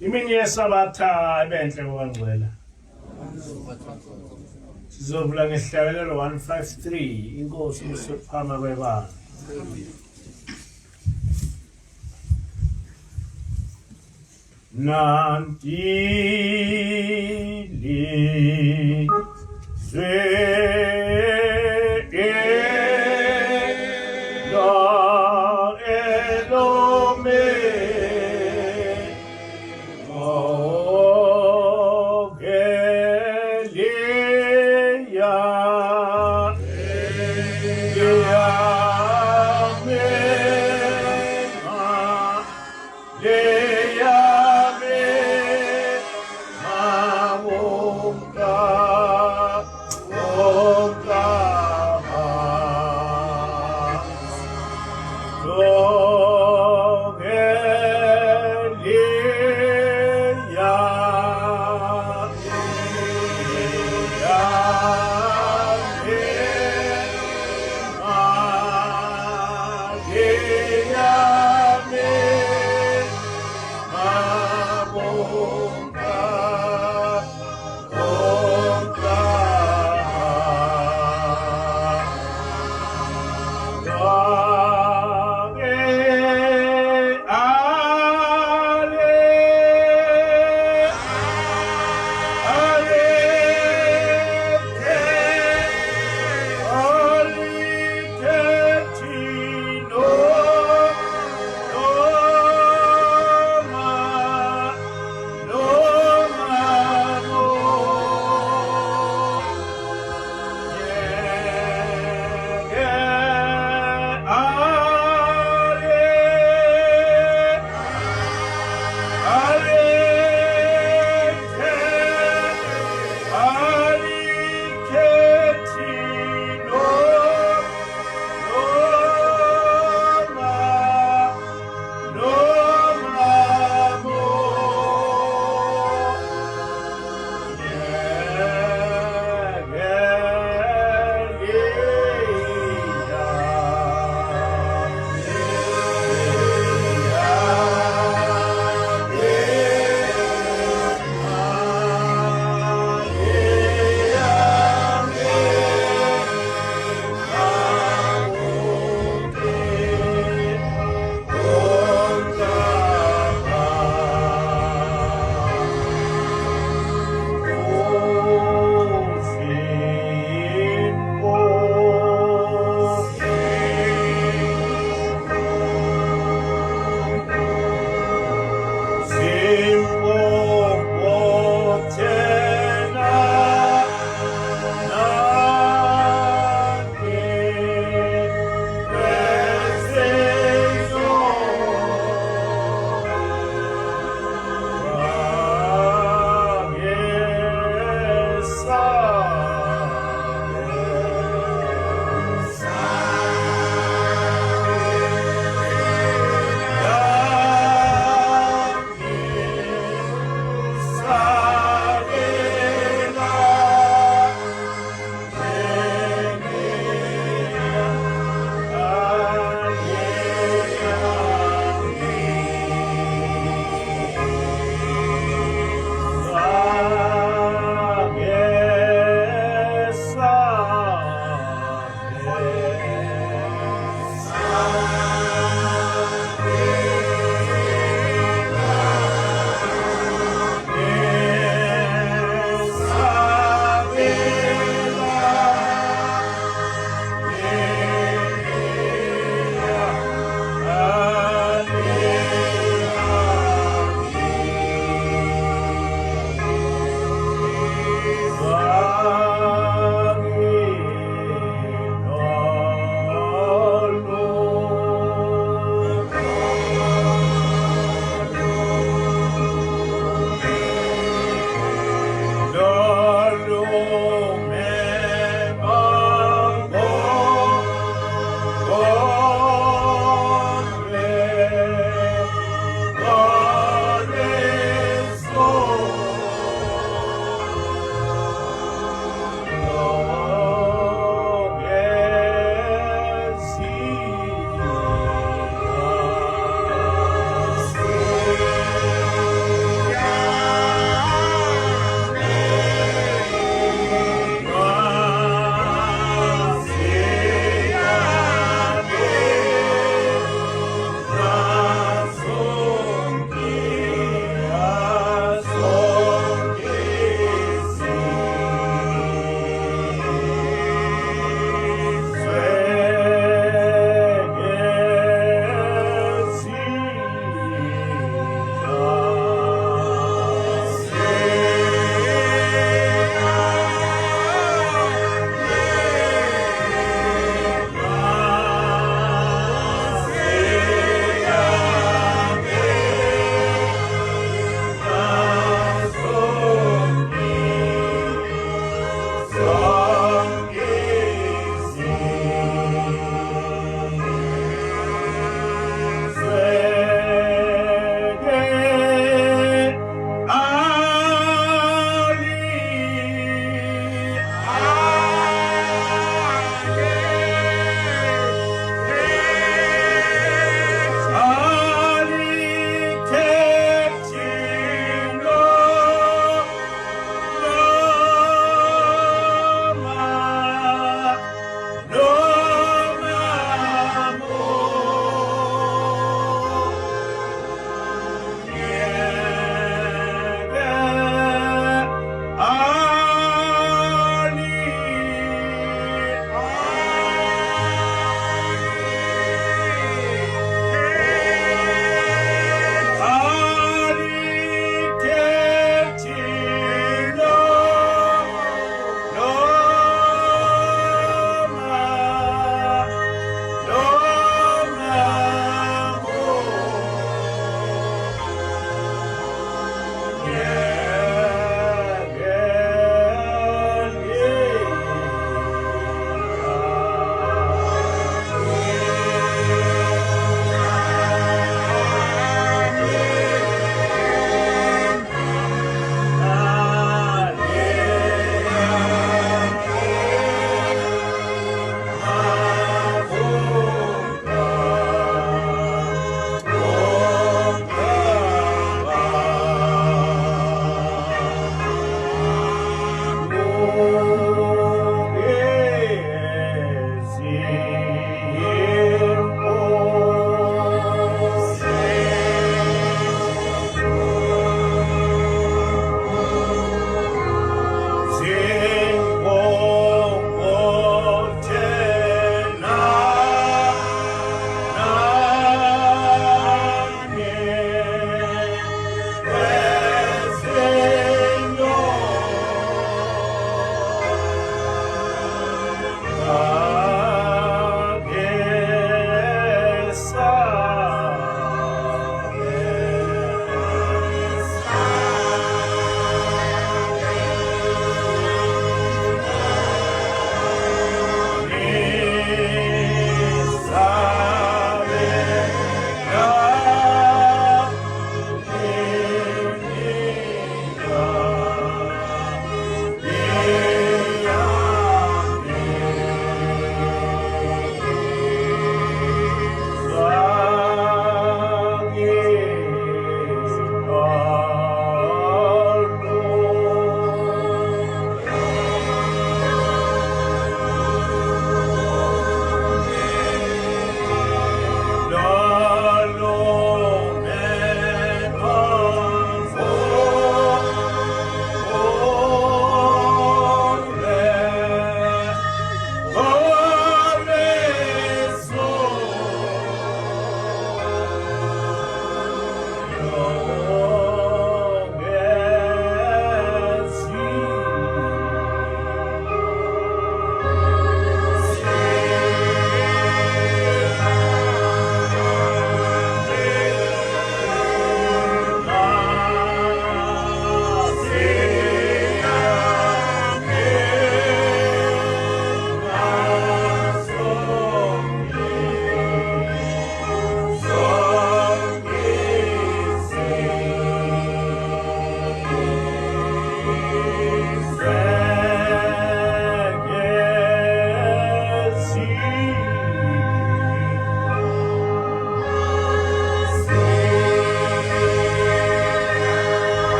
Imini yesabatha ebenhle kwangcwela. Sizovula ngesihlabelelo 153 inkosi usiphama kwebanga. Nantili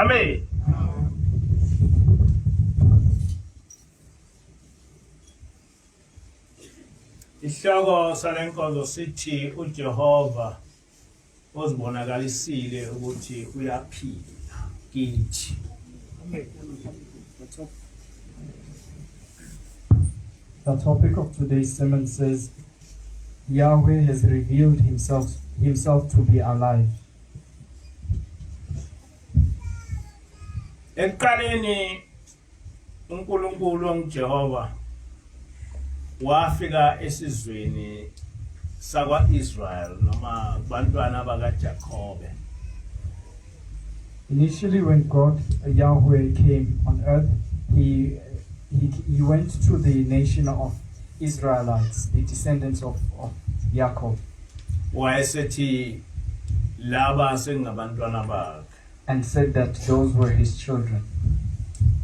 Amen. Isihloko salenkonzo sithi Ujehova Uzibonakalisile ukuthi uyaphila kithi. The topic of today's sermon says, Yahweh has revealed himself to be alive. Ekuqaleni uNkulunkulu onguJehova wafika esizweni sakwa-Israel noma bantwana bakaJakobe. Initially, when God, Yahweh, came on earth, he went to the nation of Israelites, the descendants of Jacob, Wayesethi laba sengabantwana bakhe. and said that those were his children.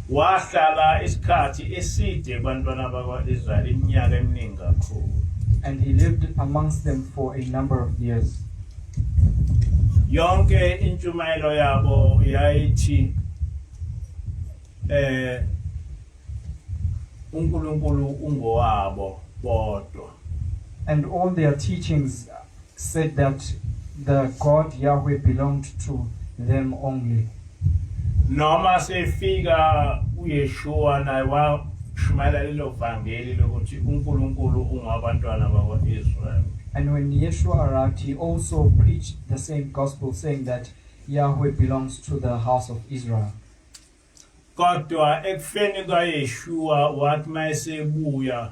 Wahlala isikhathi eside bantwana bakwa-Israyeli iminyaka eminingi kakhulu. And he lived amongst them for a number of years. Yonke intshumayelo yabo yayithi uNkulunkulu ungowabo bodwa. And all their teachings said that the God Yahweh belonged to them only. Noma sefika uYeshua naye washumayela lelo vangeli lokuthi uNkulunkulu ungabantwana bakwa-Israyeli. And when Yeshua arrived, he also preached the same gospel, saying that Yahweh belongs to the house of Israel. Kodwa ekufeni kaYeshua wathi mayesebuya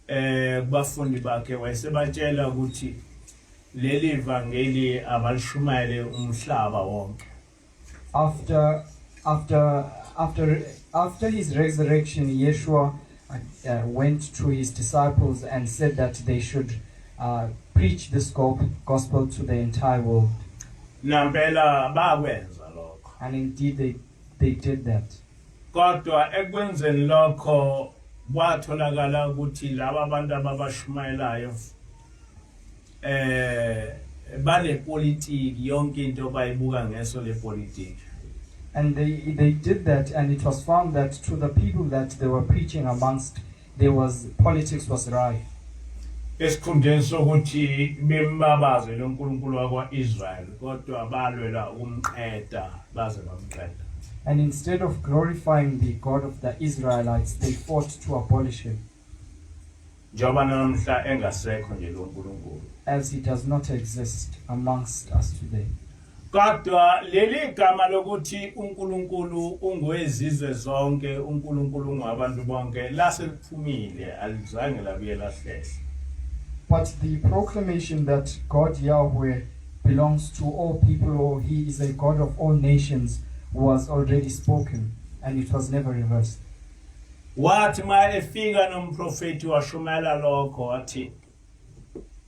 kubafundi bakhe wayesebatshela ukuthi leli vangeli abalishumayele umhlaba wonke. After his resurrection, Yeshua went to his disciples and said that they should preach this gospel to the entire world. Nampela bakwenza lokho. And indeed they did that. Kodwa ekwenzeni lokho kwatholakala ukuthi laba bantu ababashumayelayo bale politiki yonke into bayibuka ngeso le politiki. And they did that, and it was found that to the people that they were preaching amongst, politics was rife. Esikhundleni sokuthi bembabaze lo nkulunkulu wakwa-Israyeli kodwa balwela ukumqeda baze bamqeda. And instead of glorifying the God of the Israelites, they fought to abolish him, Njengoba namhla engasekho nje lo nkulunkulu. as he does not exist amongst us today. Kodwa leli gama lokuthi uNkulunkulu ungowezizwe zonke, uNkulunkulu ungabantu bonke laseliphumile alizange labuye lahlehla. But the proclamation that God Yahweh belongs to all people, or he is a God of all nations, was already spoken, and it was never reversed. Wathi ma efika nomprofeti washumayela lokho wathi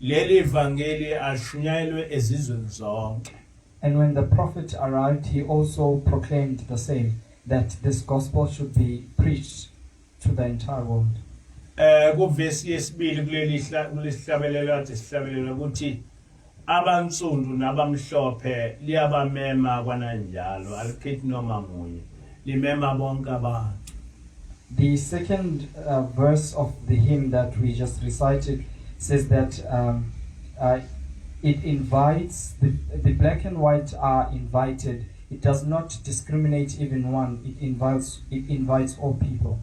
leli vangeli ashunyayelwe ezizweni zonke. And when the prophet arrived, he also proclaimed the same, that this gospel should be preached to the entire world. Kuvesi yesibili kulesihlabelelo athi sihlabelela ukuthi abansundu nabamhlophe liyabamema kwananjalo alikhethi noma munye limema bonke abantu. The second verse of the hymn that we just recited says that it invites, the black and white are invited. It does not discriminate even one. It invites all people.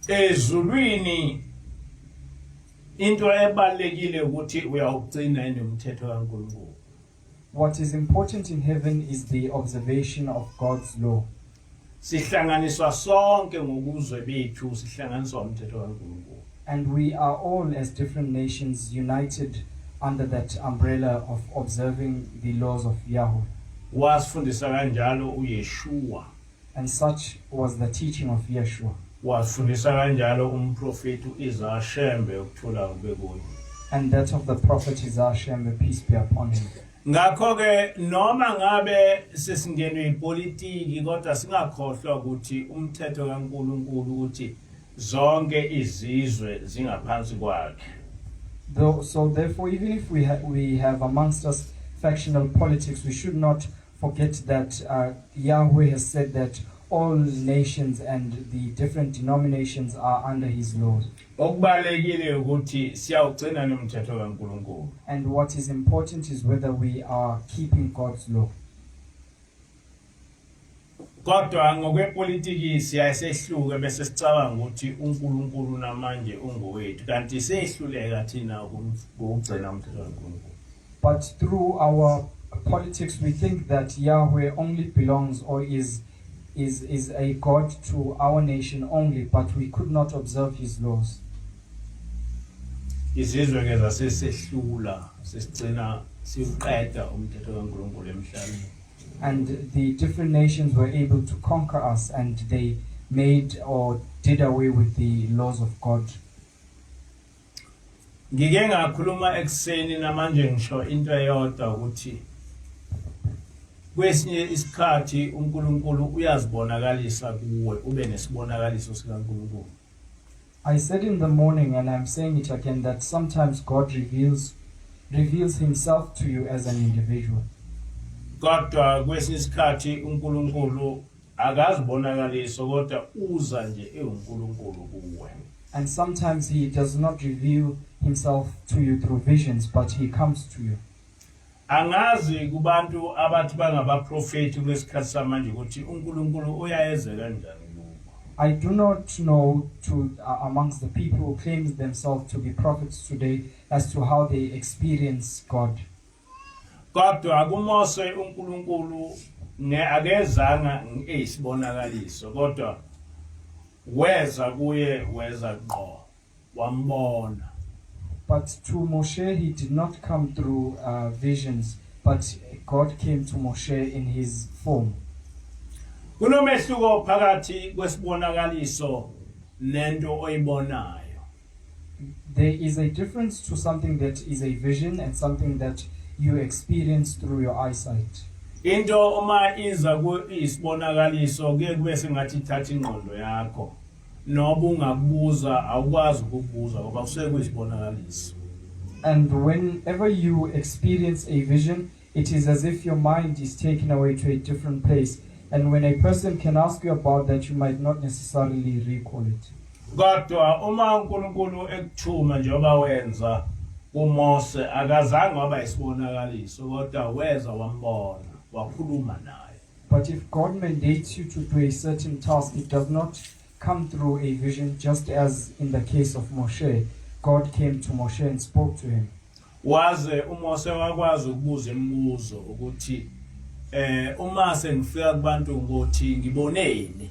Ezulwini into ebalekile ukuthi uyawugcina nomthetho kaNkulunkulu. What is important in heaven is the observation of God's law. Sihlanganiswa sonke ngokuzwe bethu sihlanganiswa umthetho kaNkulunkulu. And we are all, as different nations, united under that umbrella of observing the laws of Yahweh. Wasifundisa kanjalo uYeshua. And such was the teaching of Yeshua. Wasifundisa kanjalo umprofeti uIzashembe ukuthola kube kuye. And that of the prophet Isaiah, peace be upon him. Ngakho ke noma ngabe sesingenwe ipolitiki kodwa singakhohlwa ukuthi umthetho kaNkulunkulu uthi zonke izizwe zingaphansi kwakhe. So therefore, even if we have amongst us factional politics, we should not forget that Yahweh has said that all nations and the different denominations are under his laws. Okubalekile ukuthi siyawugcina nomthetho kaNkulunkulu. And what is important is whether we are keeping God's law. Kodwa ngokwepolitiki siyasehluke bese sicabanga ukuthi uNkulunkulu namanje ungowethu kanti sehluleka thina ukugcina umthetho kaNkulunkulu. But through our politics we think that Yahweh only belongs or is a God to our nation only, but we could not observe his laws. Izizwe ke zasesehlula sesigcina siuqeda umthetho kaNkulunkulu emhlabeni. And the different nations were able to conquer us, and they made or did away with the laws of God. Ngike ngakhuluma ekseni namanje ngisho into eyodwa ukuthi kwesinye isikhathi uNkulunkulu uyazibonakalisa kuwe ube nesibonakaliso sikaNkulunkulu. I said in the morning, and I'm saying it again, that sometimes God reveals himself to you as an individual. Kodwa kwesinye isikhathi uNkulunkulu akazibonakaliso kodwa uza nje eUNkulunkulu kuwe. And sometimes he does not reveal himself to you through visions, but he comes to you. Angazi kubantu abathi bangabaprofeti kulesikhathi samanje ukuthi uNkulunkulu uyayeze kanjani kubo. I do not know amongst the people who claim themselves to be prophets today as to how they experience God. Kodwa kuMose uNkulunkulu akezanga eyisibonakaliso kodwa weza kuye weza ngqo wambona. But to Moshe he did not come through visions, but God came to Moshe in his form. Kunomehluko phakathi kwesibonakaliso nento oyibonayo. There is a difference to something that is a vision and something that you experience through your eyesight. Into uma iza kuyisibonakaliso kuye kube sengathi ithatha ingqondo yakho noba ungakubuza awukwazi ukubuza ngoba kuseke kuyisibonakaliso. And whenever you experience a vision, it is as if your mind is taken away to a different place. And when a person can ask you about that, you might not necessarily recall it. Kodwa uma uNkulunkulu ekuthuma njengoba wenza uMose akazange waba isibonakaliso kodwa weza wambona wakhuluma naye. But if God mandates you to do a certain task, it does not come through a vision, just as in the case of Moshe. God came to Moshe and spoke to him. Waze uMose wakwazi ukubuza imibuzo ukuthi uma sengifika kubantu ngothi ngiboneni.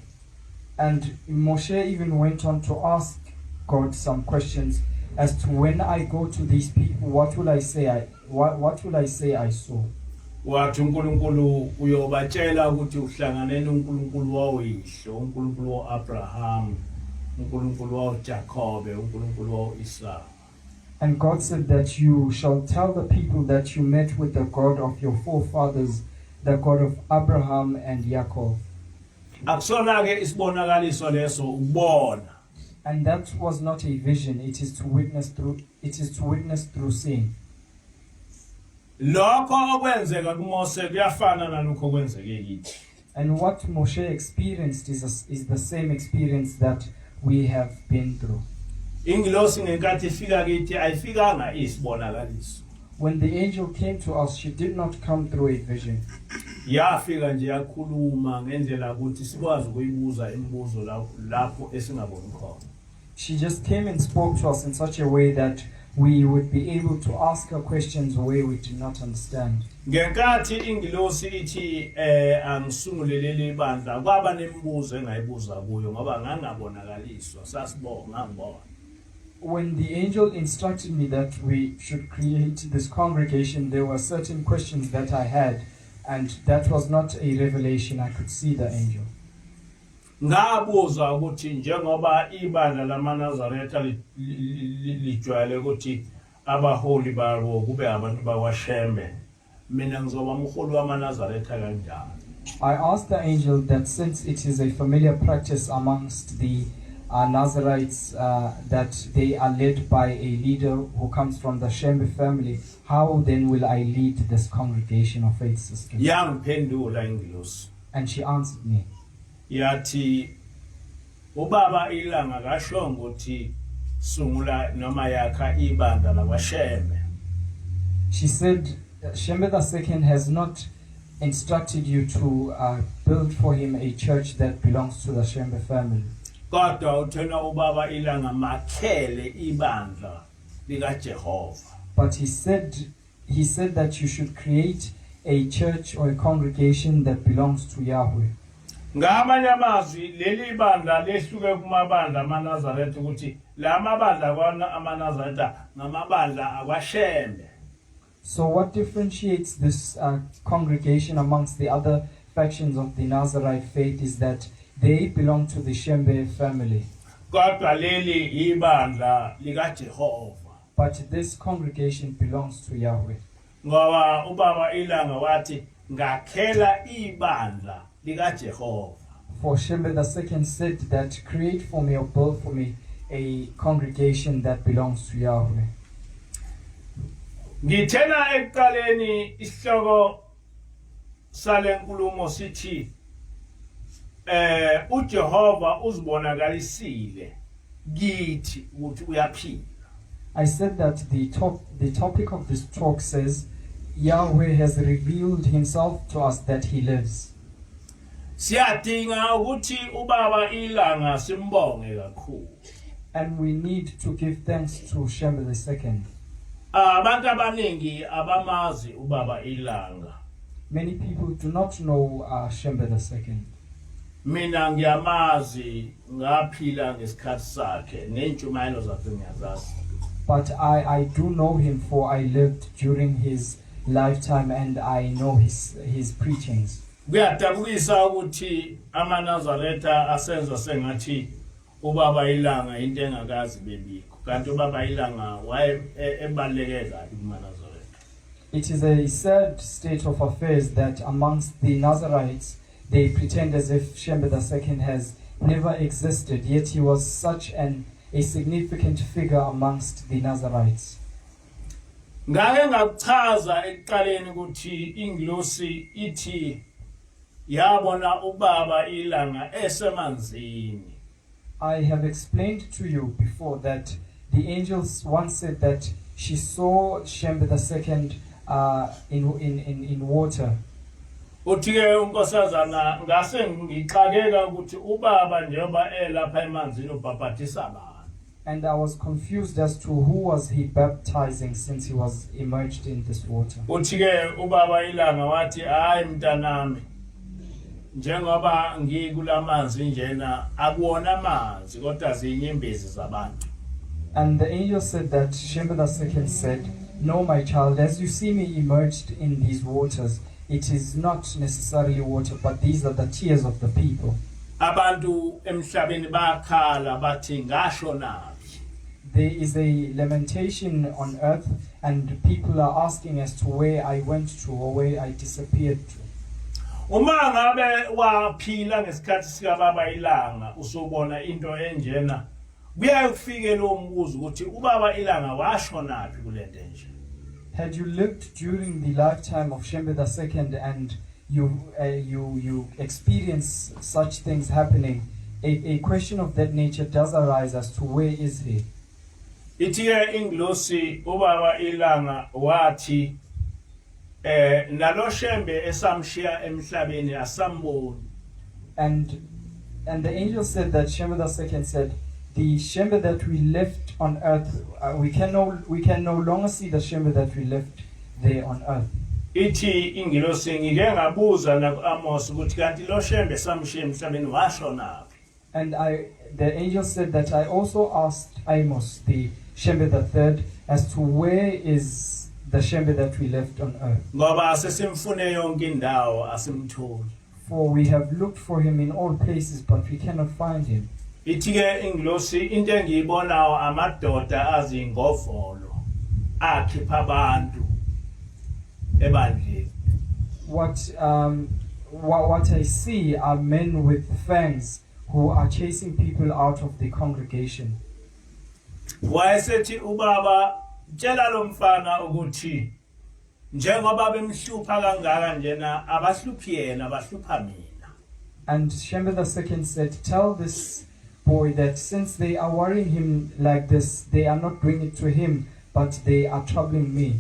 And Moshe even went on to ask God some questions as to when I go to these people, what will I say I saw? Wathi uNkulunkulu uyobatshela ukuthi uhlangane noNkulunkulu wawihlo, uNkulunkulu waAbraham, uNkulunkulu waJakobe, uNkulunkulu waIsaka. And God said that you shall tell the people that you met with the God of your forefathers, the God of Abraham and Jacob. Akusona ke isibonakaliso leso ubona. And that was not a vision, it is to witness through seeing. Lokho okwenzeka kuMose kuyafana nalokho okwenzeke kithi. And what Moshe experienced is the same experience that we have been through. Ingilosi ngenkathi ifika kithi ayifikanga isibonakaliso. When the angel came to us, she did not come through a vision. Yafika nje yakhuluma ngendlela ukuthi sikwazi ukuyibuza imibuzo lapho esingaboni khona. She just came and spoke to us in such a way that we would be able to ask her questions where we did not understand. Ngenkathi ingilosi ithi angisungulelele ibandla kwaba nemibuzo engayibuza kuyo ngoba ngangabonakaliswa sasibona ngangibona. When the angel instructed me that we should create this congregation, there were certain questions that I had, and that was not a revelation. I could see the angel. Ngabuza ukuthi njengoba ibandla lamaNazaretha lijwayele ukuthi abaholi bawo kube abantu bakwaShembe, mina ngizoba umholi wamaNazaretha kanjani? I asked the angel that since it is a familiar practice amongst the Nazarites that they are led by a leader who comes from the Shembe family, how then will I lead this congregation of faith sisters? Yangiphendula ingilosi. And she answered me. Yathi ubaba ilanga kashongo ukuthi sungula noma yakha ibandla lakwashembe. She said, Shembe II has not instructed you to build for him a church that belongs to the Shembe family. Kodwa uthena ubaba ilanga makhele ibandla likaJehova. But he said that you should create a church or a congregation that belongs to Yahweh. Ngamanye amazwi leli bandla lehluke kumabandla amaNazaretha ukuthi la mabandla kwana amaNazaretha ngamabandla akwashembe. So what differentiates this congregation amongst the other factions of the Nazarite faith is that they belong to the Shembe family. Kodwa leli ibandla likaJehova. But this congregation belongs to Yahweh. Ngoba ubaba ilanga wathi ngakhela ibandla likaJehova. For Shembe II said that create for me or build for me a congregation that belongs to Yahweh. Ngithena ekuqaleni isihloko sale nkulumo sithi Ujehova uzibonakalisile kithi ukuthi uyaphila. I said that the topic of this talk says Yahweh has revealed himself to us that he lives. Siyadinga ukuthi ubaba ilanga simbonge kakhulu. And we need to give thanks to Shembe II. Abantu abaningi abamazi ubaba ilanga. Many people do not know Shembe II. Mina ngiyamazi ngaphila ngesikhathi sakhe nentshumayelo zakhe ngiyazazi. But I do know him, for I lived during his lifetime and I know his preachings. Kuyadabukisa ukuthi amaNazaretha asenza sengathi ubaba ilanga into engakazi bebikho kanti ubaba ilanga waye ebaleke kabi kumaNazaretha. It is a sad state of affairs that amongst the Nazarites they pretend as if Shembe II has never existed, yet he was such a significant figure amongst the Nazarites. Ngake ngakuchaza ekuqaleni ukuthi ingilosi ithi yabona ubaba ilanga esemanzini. I have explained to you before that the angels once said that she saw Shembe II in water. Uthi-ke unkosazana ngase ngixakeka ukuthi ubaba njengoba elapha emanzini ubhabhathisa abantu. And I was confused as to who was he baptizing since he was immersed in this water. Uthi-ke ubaba ilanga wathi hayi mntanami njengoba ngikulamanzi njena akuwona amanzi kodwa ziyinyembezi zabantu. And the angel said that Shembe II said, "No, my child, as you see me immersed in these waters, it is not necessarily water, but these are the tears of the people." Abantu emhlabeni bakhala bathi ngasho nabi. There is a lamentation on earth and people are asking as to where I went to or where I disappeared to. Uma ngabe waphila ngesikhathi sika baba ilanga usobona into enjena kuyaye kufike lo mbuzo ukuthi ubaba ilanga washonaphi kulento nje. Had you lived during the lifetime of Shembe II and you experience such things happening, a question of that nature does arise as to where is he. Ithi ingilosi ubaba ilanga wathi nalo Shembe esamshiya emhlabeni asamboni. And the angel said that Shembe II said, the Shembe that we left on earth, we can no longer see the Shembe that we left there on earth. Ithi ingilosi ngike ngabuza nakuAmos ukuthi kanti lo Shembe samshiya emhlabeni washonaphi. And the angel said that I also asked Amos, the Shembe III, as to where is the Shembe that we left on earth. Ngoba sesimfune yonke indawo asimtholi. For we have looked for him in all places, but we cannot find him. Ithi-ke ingilosi into engiyibonayo amadoda azingovolo akhipha abantu ebandleni. What I see are men with fangs who are chasing people out of the congregation. Wayesethi ubaba tshela lo mfana ukuthi njengoba bemhlupha kangaka njena abahluphi yena abahlupha mina. And Shembe II said, tell this boy that since they are worrying him like this, they are not doing it to him, but they are troubling me.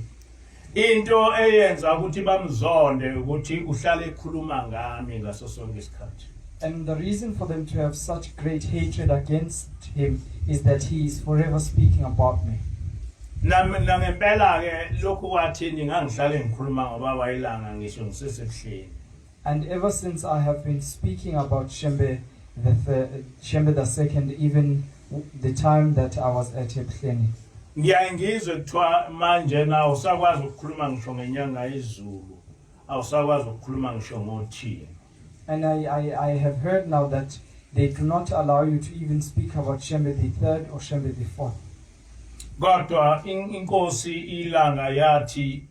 Into eyenza ukuthi bamzonde ukuthi uhlale ekhuluma ngami ngaso sonke isikhathi. And the reason for them to have such great hatred against him is that he is forever speaking about me. Nangempela ke lokhu kwathini ngangihlale ngikhuluma ngobaba ilanga ngisho ngisesebuhleni. And ever since I have been speaking about Shembe II, even the time that I was at Ebuhleni. Ngiyangizwe kuthiwa manje na usakwazi ukukhuluma ngisho ngenyanga yezulu awusakwazi ukukhuluma ngisho ngothini. And I have heard now that they do not allow you to even speak about Shembe III or Shembe IV. Kodwa inkosi ilanga yathi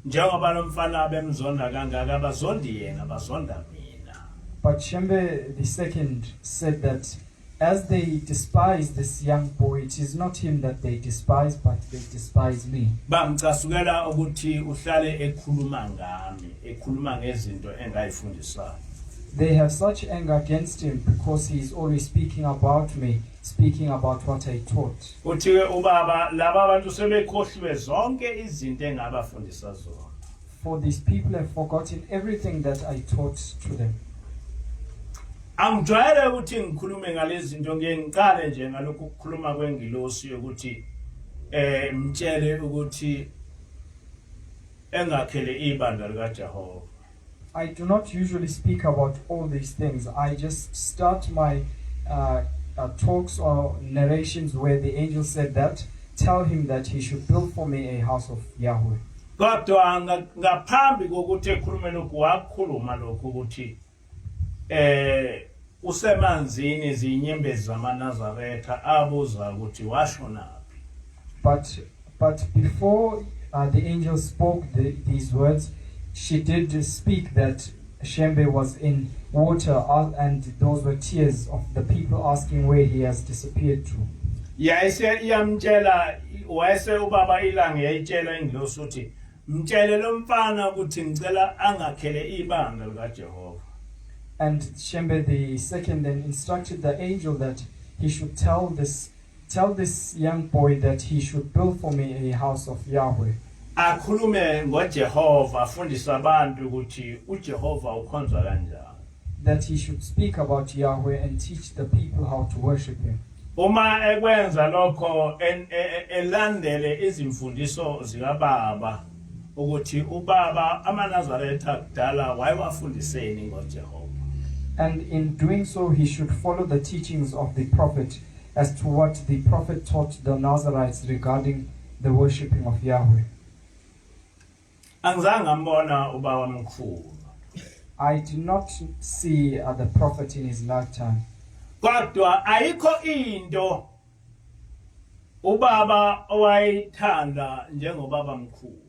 njengoba lo mfana bemzonda kangaka abazondi yena bazonda mina. But Shembe II said that as they despise this young boy, it is not him that they despise, but they despise me. Bangicasukela ukuthi uhlale ekhuluma ngami ekhuluma ngezinto engayifundisayo. They have such anger against him because he is always speaking about me, speaking about what I taught. Uthi ubaba laba abantu sebekhohliwe zonke izinto engabafundisa zona. For these people have forgotten everything that I taught to them. Angijwayele ukuthi ngikhulume ngalezi zinto ngiqale nje ngalokhu ukukhuluma kwengilosi ukuthi mtshele ukuthi engakhele ibandla likaJehova. I do not usually speak about all these things. I just start my talks or narrations where the angel said that, tell him that he should build for me a house of Yahweh. Kodwa ngaphambi kokuthi ekhulume lokhu wakhuluma lokhu ukuthi usemanzini izinyembezi zamaNazaretha abuza ukuthi washonaphi. But before the angel spoke these words, she did speak that Shembe was in water, and those were tears of the people asking where he has disappeared to. Yayise iyamtshela wayese ubaba ilanga yayitshela ingilosi uthi mtshele lo mfana ukuthi ngicela angakhele ibandla likaJehova. And Shembe II then instructed the angel that he should tell this young boy that he should build for me a house of Yahweh. Akhulume ngoJehova afundise abantu ukuthi uJehova ukhonzwa kanjani. That he should speak about Yahweh and teach the people how to worship him. Uma ekwenza lokho elandele izimfundiso zikaBaba ukuthi ubaba amaNazaretha kudala wayewafundiseni ngoJehova. And in doing so, he should follow the teachings of the prophet as to what the prophet taught the Nazarites regarding the worshipping of Yahweh. Angizange ngambona ubaba mkhulu. I did not see the prophet in his lifetime. Kodwa ayikho into ubaba owayithanda njengobaba mkhulu.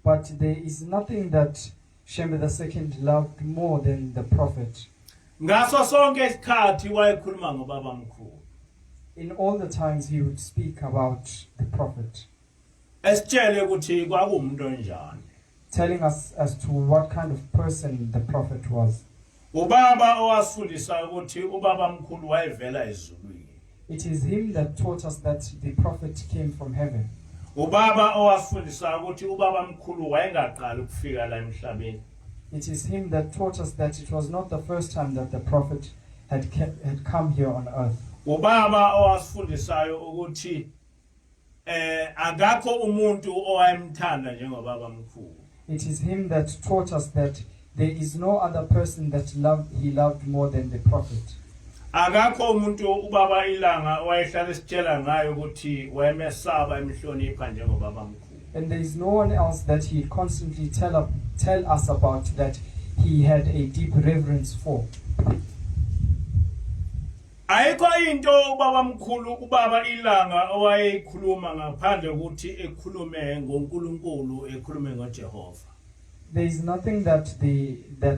But there is nothing that Shembe II loved more than the prophet. Ngaso sonke isikhathi wayekhuluma ngobaba mkhulu. In all the times he would speak about the prophet. Esitshele ukuthi kwakumuntu onjani. Telling us as to what kind of person the prophet was. Ubaba owasifundisa ukuthi ubaba mkhulu wayevela ezulwini. It is him that taught us that the prophet came from heaven. Ubaba owasifundisa ukuthi ubaba mkhulu wayengaqali ukufika la emhlabeni. It is him that taught us that it was not the first time that the prophet had come here on earth. Ubaba owasifundisayo ukuthi akakho umuntu owayemthanda njengobaba mkhulu. It is him that taught us that there is no other person that he loved more than the prophet. Akakho umuntu ubaba ilanga owayehlala esitshela ngayo ukuthi wayemesaba emhlonipha njengobaba mkhulu. And there is no one else that he constantly tell us about that he had a deep reverence for. Ayikho into ubaba mkhulu ubaba ilanga owayekhuluma ngaphandle ukuthi ekhulume ngoNkulunkulu ekhulume ngoJehova. There is nothing that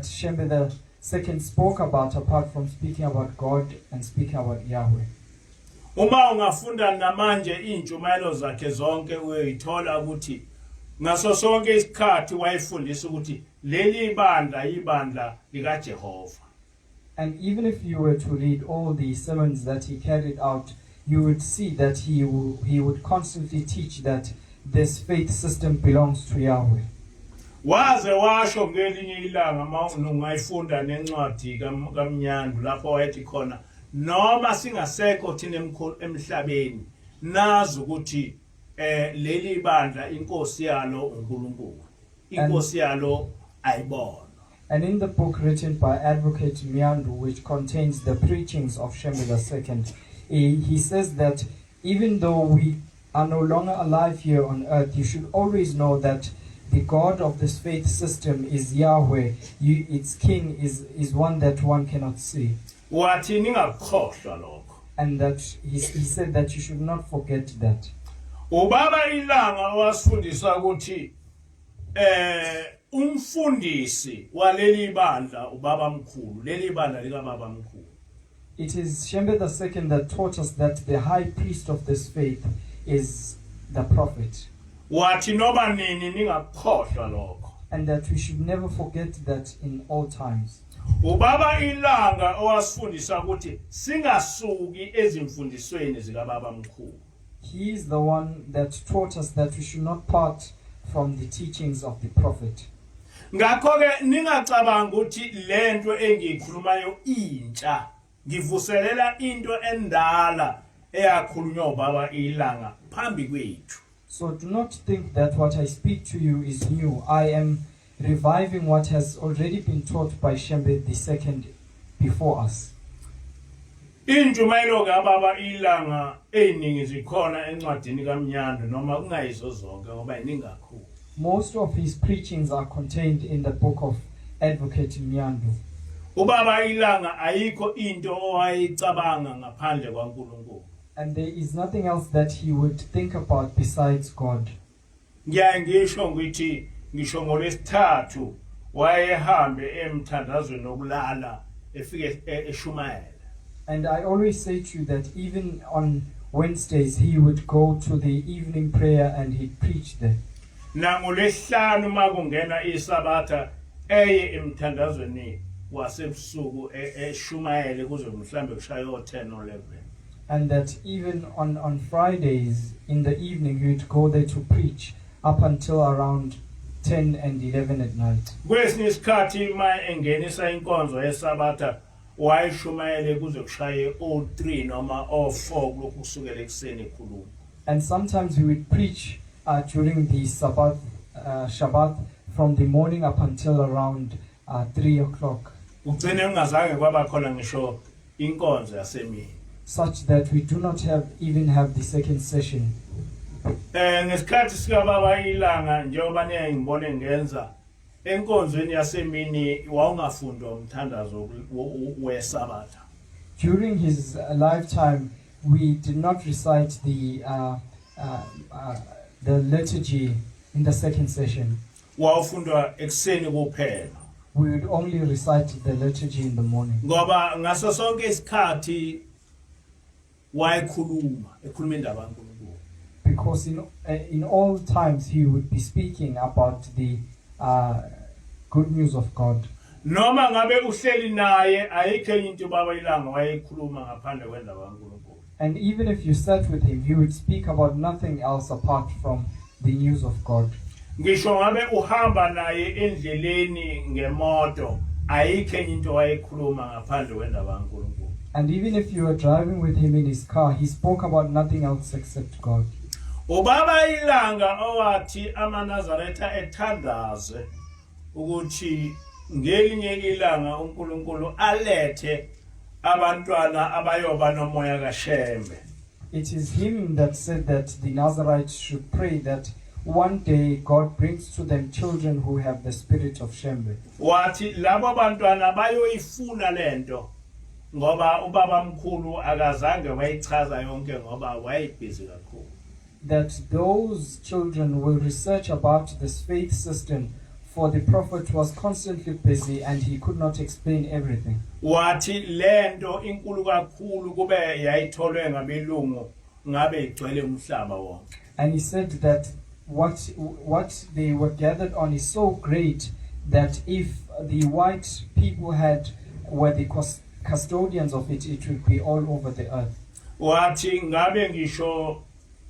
Shembe second spoke about apart from speaking about God and speaking about Yahweh. Uma ungafunda namanje intshumayelo zakhe zonke uyithola ukuthi ngaso sonke isikhathi wayefundisa ukuthi leli bandla ibandla lika Jehova. And even if you were to read all the sermons that he carried out, you would see that he would constantly teach that this faith system belongs to Yahweh. Waze washo ngelinye ilanga mawungayifunda nencwadi kaMnyandu lapho wayethi khona noma singasekho thina emhlabeni nazi ukuthi leli bandla inkosi yalo uNkulunkulu inkosi yalo ayibona. And in the book written by Advocate Myandu, which contains the preachings of Shembe II, he says that even though we are no longer alive here on earth, you should always know that the God of this faith system is Yahweh. Its king is one that one cannot see. And that he said that you should not forget that. Ubaba ilanga wasifundisa ukuthi umfundisi waleli bandla ubaba mkhulu leli bandla lika baba mkhulu. It is Shembe II that taught us that the high priest of this faith is the prophet. Wathi noma nini ningakhohlwa lokho. And that we should never forget that in all times. Ubaba ilanga owasifundisa ukuthi singasuki ezimfundisweni zika baba mkhulu. He is the one that taught us that we should not part from the teachings of the prophet. Ngakho ke ningacabanga ukuthi lento engiyikhulumayo intsha ngivuselela into endala eyakhulunywa ubaba ilanga phambi kwethu. So do not think that what I speak to you is new. I am reviving what has already been taught by Shembe II before us. Injumayelo kababa ilanga eziningi zikhona encwadini kaMnyandu noma kungayizo zonke ngoba iningi kakhulu. Most of his preachings are contained in the book of Advocate Myandu. Ubaba ilanga ayikho into owayicabanga ngaphandle kwaNkulunkulu. And there is nothing else that he would think about besides God. Ngiyaye ngisho ngithi ngisho ngolesithathu wayehambe emthandazweni wokulala efike eShumayela. And I always say to you that even on Wednesdays he would go to the evening prayer and he'd preach there. Nangolesihlanu makungena isabatha eye emthandazweni wasebusuku eShumayela kuze mhlambe kushaye 10 or 11. And that even on Fridays in the evening he would go there to preach up until around 10 and 11 at night. Kwesinye isikhathi ma engenisa inkonzo yesabatha wayishumayele kuze kushaye 03 noma 04 lokhu kusukela ekseni ekhuluma. And sometimes he would preach during the Shabbat from the morning up until around 3 o'clock. Ugcine ungazange kwaba khona ngisho inkonzo yasemini. Such that we do not even have the second session. Ngesikhathi sika baba ilanga njengoba ngiyibone ngenza enkonzweni yasemini wawungafundwa umthandazo wesabatha. During his lifetime we did not recite the liturgy in the second session. Wawufundwa ekseni kuphela. We would only recite the liturgy in the morning. Ngoba ngaso sonke isikhathi wayekhuluma ekhuluma indaba kaNkulunkulu. Because in all times he would be speaking about the good news of God. Noma ngabe uhleli naye ayikho into baba ilanga wayekhuluma ngaphandle kwendaba kaNkulunkulu. And even if you sat with him, he would speak about nothing else apart from the news of God. Ngisho ngabe uhamba naye endleleni ngemoto ayikho into wayekhuluma ngaphandle kwendaba kaNkulunkulu. And even if you were driving with him in his car, he spoke about nothing else except God. Ubaba ilanga owathi amaNazaretha ethandaze ukuthi ngelinye ilanga uNkulunkulu alethe abantwana abayoba nomoya kaShembe. It is him that said that the Nazarites should pray that one day God brings to them children who have the spirit of Shembe. Wathi labo bantwana bayoyifuna lento ngoba ubaba mkhulu akazange wayichaza yonke ngoba wayebhizi kakhulu. That those children will research about this faith system for the prophet was constantly busy and he could not explain everything. Wathi lento inkulu kakhulu kube yayitholwe ngabelungu ngabe igcwele umhlaba wonke. And he said that what they were gathered on is so great that if the white people were the custodians of it, it would be all over the earth. Wathi ngabe ngisho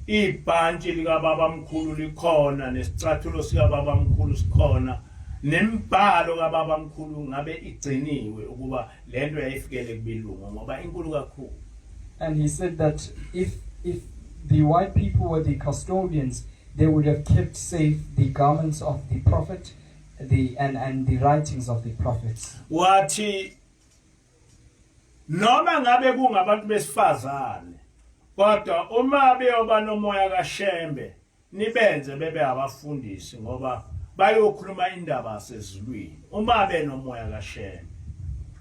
ibhantshi lika baba mkhulu likhona nesicathulo sika baba mkhulu sikhona nembhalo kaBaba mkhulu ngabe igciniwe ukuba lento yayifikele kubelungu ngoba inkulu kakhulu. And he said that if the white people were the custodians, they would have kept safe the garments of the prophet, and the writings of the prophets. Wathi noma ngabe kungabantu besifazane kodwa uma beyoba nomoya kaShembe nibenze bebe abafundisi ngoba bayokhuluma indaba sezulwini uma benomoya kaShembe.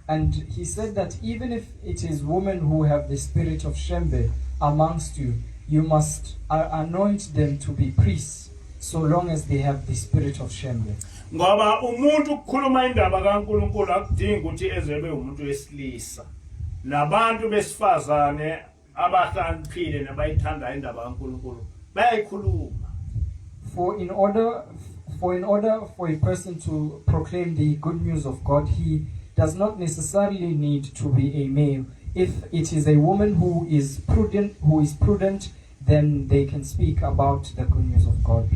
And he said that even if it is women who have the spirit of Shembe amongst you, you must anoint them to be priests, so long as they have the spirit of Shembe. Ngoba umuntu ukukhuluma indaba kaNkulunkulu akudingi ukuthi ezebe umuntu wesilisa. Nabantu besifazane abahlaniphile nabayithanda indaba kaNkulunkulu bayayikhuluma. For in order for a person to proclaim the good news of God, he does not necessarily need to be a male. If it is a woman who is prudent, then they can speak about the good news of God.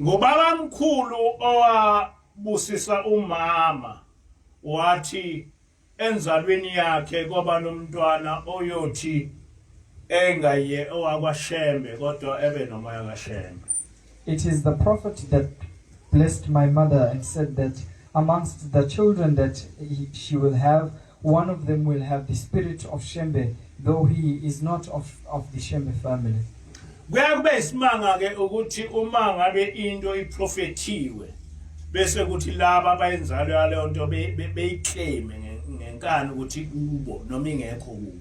Ngobaba mkhulu owabusisa umama wathi enzalweni yakhe kwaba nomntwana oyothi engaye owakwaShembe kodwa ebe nomoya kaShembe. It is the prophet that blessed my mother and said that amongst the children that she will have, one of them will have the spirit of Shembe, though he is not of the Shembe family. Kuyakube isimanga ke ukuthi uma ngabe into iprofetiwe bese kuthi laba abayenzalo yaleyo nto beyiclaim ngenkani ukuthi kubo noma ingekho kubo.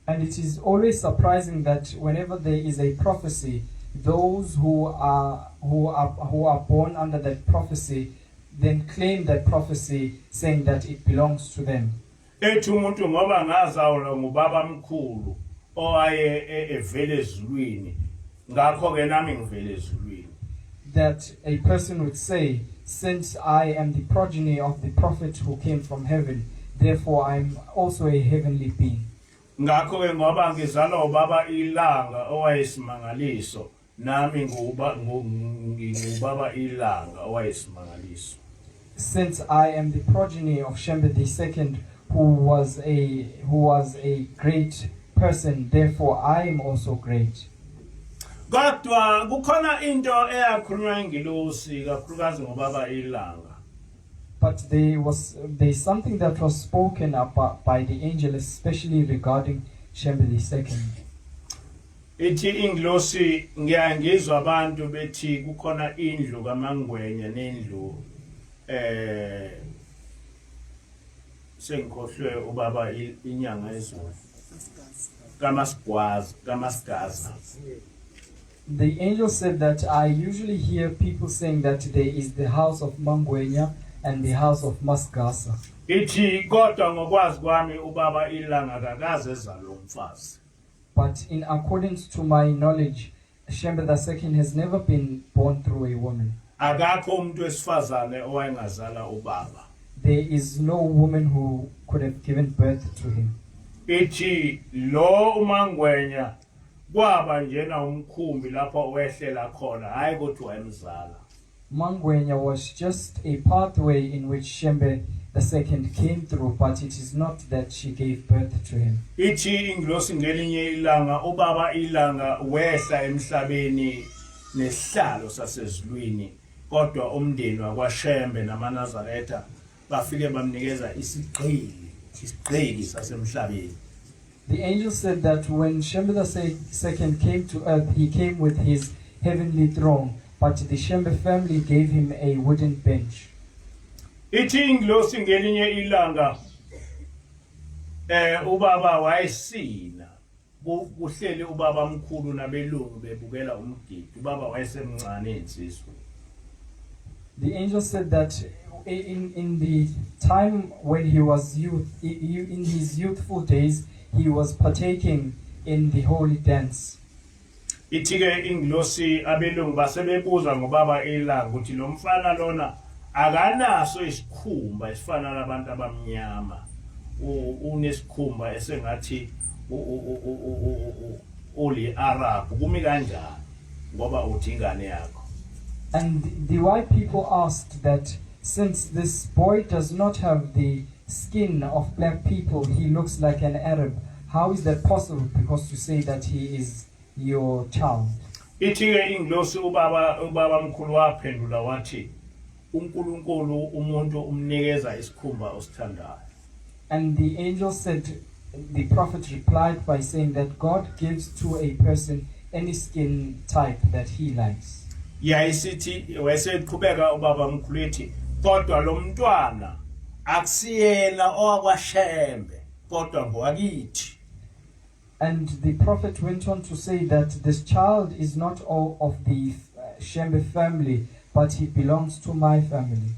And it is always surprising that whenever there is a prophecy, those who are born under that prophecy then claim that prophecy, saying that it belongs to them. Ethi umuntu ngoba ngazawula ngubaba mkhulu owaye evele ezulwini ngakho ke nami ngivele ezulwini. That a person would say, since I am the progeny of the prophet who came from heaven, therefore I'm also a heavenly being. Ngakho ke ngoba ngizalwa ubaba ilanga owayesimangaliso nami ngubaba ilanga owayesimangaliso. Since I am the progeny of Shembe II, who was a great person, therefore I am also great. Kodwa kukhona into eyakhulunywa ingelosi kakhulukazi ngobaba ilanga. But there's something that was spoken about by the angel, especially regarding Shembe II. Ithi ingelosi ngiyangizwa abantu bethi kukhona indlu kaMangwenya nendlu sengikhohlwe ubaba inyanga ezweni kaMasigwaza. The angel said that I usually hear people saying that there is the house of Mangwenya and the house of Masgasa. Ithi kodwa ngokwazi kwami ubaba ilanga kakaze ezalo umfazi. But in accordance to my knowledge, Shembe II has never been born through a woman. Akakho umuntu wesifazane owayengazala ubaba. There is no woman who could have given birth to him. Ithi lo uMangwenya kwaba njena umkhumbi lapho wehlela khona hayi kodwa wayemzala. Mangwenya was just a pathway in which Shembe II came through, but it is not that she gave birth to him. Ithi ingilosi ngelinye ilanga ubaba ilanga wehla emhlabeni nesihlalo sasezulwini kodwa umndeni wakwaShembe namaNazaretha bafike bamnikeza isigqili sasemhlabeni. The angel said that when Shembe II came to earth, he came with his heavenly throne, but the Shembe family gave him a wooden bench. Ithi ingilosi ngelinye ilanga ubaba wayesina kuhleli ubaba mkhulu nabelungu bebukela umgidi ubaba wayesemncane insizwe. The angel said that in the time when he was in his youthful days, he was partaking in the holy dance. Ithi-ke ingilosi abelungu basebebuza ngobaba ilanga ukuthi lo mfana lona akanaso isikhumba esifana nabantu abamnyama, unesikhumba esengathi uli Arab, kumi kanjani ngoba uthi ingane yakho. And the white people asked that since this boy does not have the skin of black people, he looks like an Arab. How is that possible? Because you say that he is your child. Ithi-ke ingilosi ubaba mkhulu waphendula wathi uNkulunkulu umuntu umnikeza isikhumba osithandayo. And the angel said, the prophet replied by saying that God gives to a person any skin type that he likes. Yayisithi wayeseqhubeka ubaba mkhulu ethi kodwa lo mntwana akusiyena owakwaShembe kodwa ngowakithi. And the prophet went on to say that this child is not all of the Shembe family, but he belongs to my family.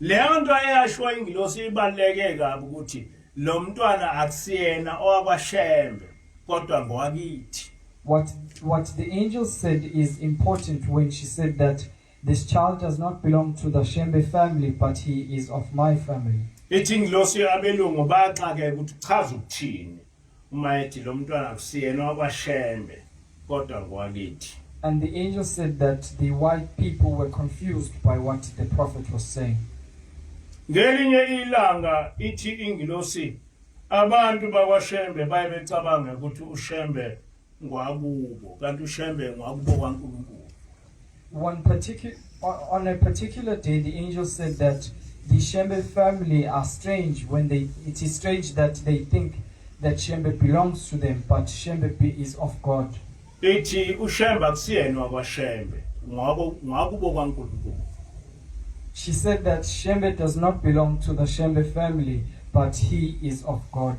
Leyo nto eyasho ingilosi ibaluleke kabi ukuthi lo mntwana akusiyena owakwaShembe kodwa ngowakithi. What the angel said is important when she said that this child does not belong to the Shembe family, but he is of my family. Ithi ingilosi abelungu baxake ukuthi chaza ukuthini uma ethi lo mntwana akusiyena owakwaShembe kodwa ngowakithi. And the angel said that the white people were confused by what the prophet was saying. Ngelinye ilanga ithi ingilosi abantu bakwaShembe baye becabanga ukuthi uShembe ngwakubo kanti uShembe ngwakubo kwaNkulunkulu. On a particular day, the angel said that the Shembe family are strange it is strange that they think that Shembe belongs to them, but Shembe is of God. Ithi uShembe akusiyena wakwaShembe ngwakubo kwaNkulunkulu. She said that Shembe does not belong to the Shembe family, but he is of God.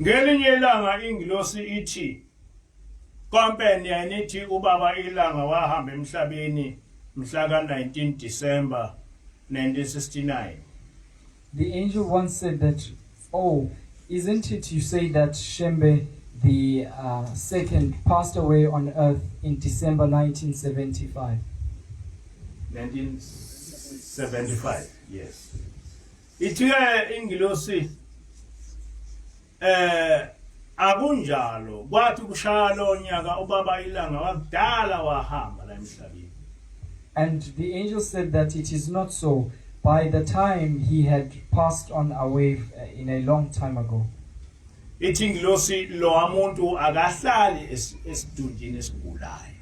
Ngelinye ilanga ingilosi ithi kampeni yanithi ubaba ilanga wahamba emhlabeni mhla ka-19 December 1969. The angel once said that, oh, isn't it you say that Shembe the second passed away on earth in December 1975? 1975, yes. Ithi ingilosi akunjalo kwathi kushaya lo nyaka ubaba ilanga wakudala wahamba la emhlabeni. And the angel said that it is not so. By the time he had passed on away in a long time ago. Ithi ingilosi lo umuntu akahlali esidunjini esigulayo.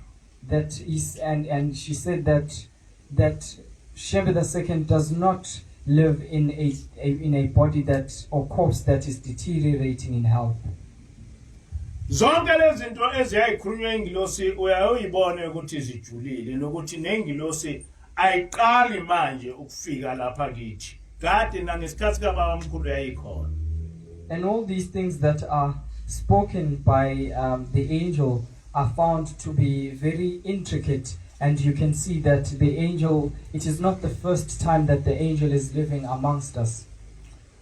That is, and she said that Shembe the second does not live in a body or corpse that is deteriorating in health. Zonke lezi zinto eziyayikhulunywa ingilosi uyayibona ukuthi zijulile nokuthi nengilosi ayiqali manje ukufika lapha kithi. Kade nangesikhathi kababa mkhulu yayikhona. And all these things that are spoken by the angel are found to be very intricate, and you can see that the angel, it is not the first time that the angel is living amongst us.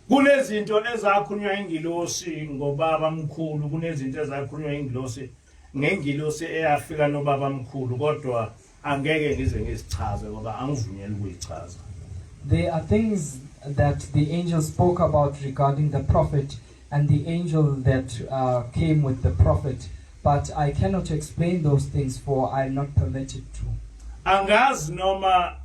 Kunezinto ezakhulunywa ingilosi ngobaba mkhulu, kunezinto ezakhulunywa ingilosi ngengilosi eyafika nobaba mkhulu, kodwa angeke ngize ngizichaze ngoba angivunyelwe ukuyichaza. There are things that the angel spoke about regarding the prophet and the angel that came with the prophet, but I cannot explain those things, for I am not permitted to. Angazi noma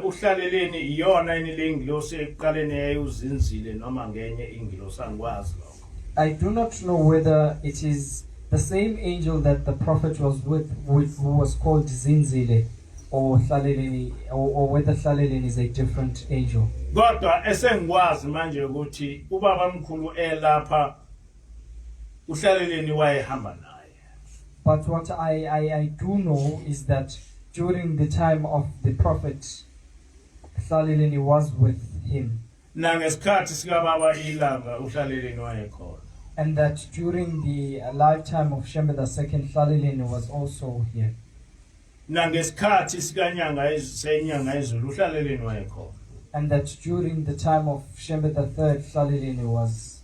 uhlaleleni iyona inilengilosi eqaleni yayizinzile noma ngenye ingilosi angikwazi lokho. I do not know whether it is the same angel that the prophet was with who was called Zinzile, or Hlaleleni, or whether Hlaleleni is a different angel. Kodwa esengikwazi manje ukuthi ubaba mkhulu elapha uHlaleleni wayehamba naye. But what I do know is that during the time of the prophet, Hlaleleni was with him. Nangesikhathi sikababa ilanga uHlaleleni wayekhona. And that during the lifetime of Shembe II, Hlaleleni was also here. nangesikhathi sikanyanga senyanga ezulu uhlaleleni wayekhona. And that during the time of Shembe III, Hlaleleni was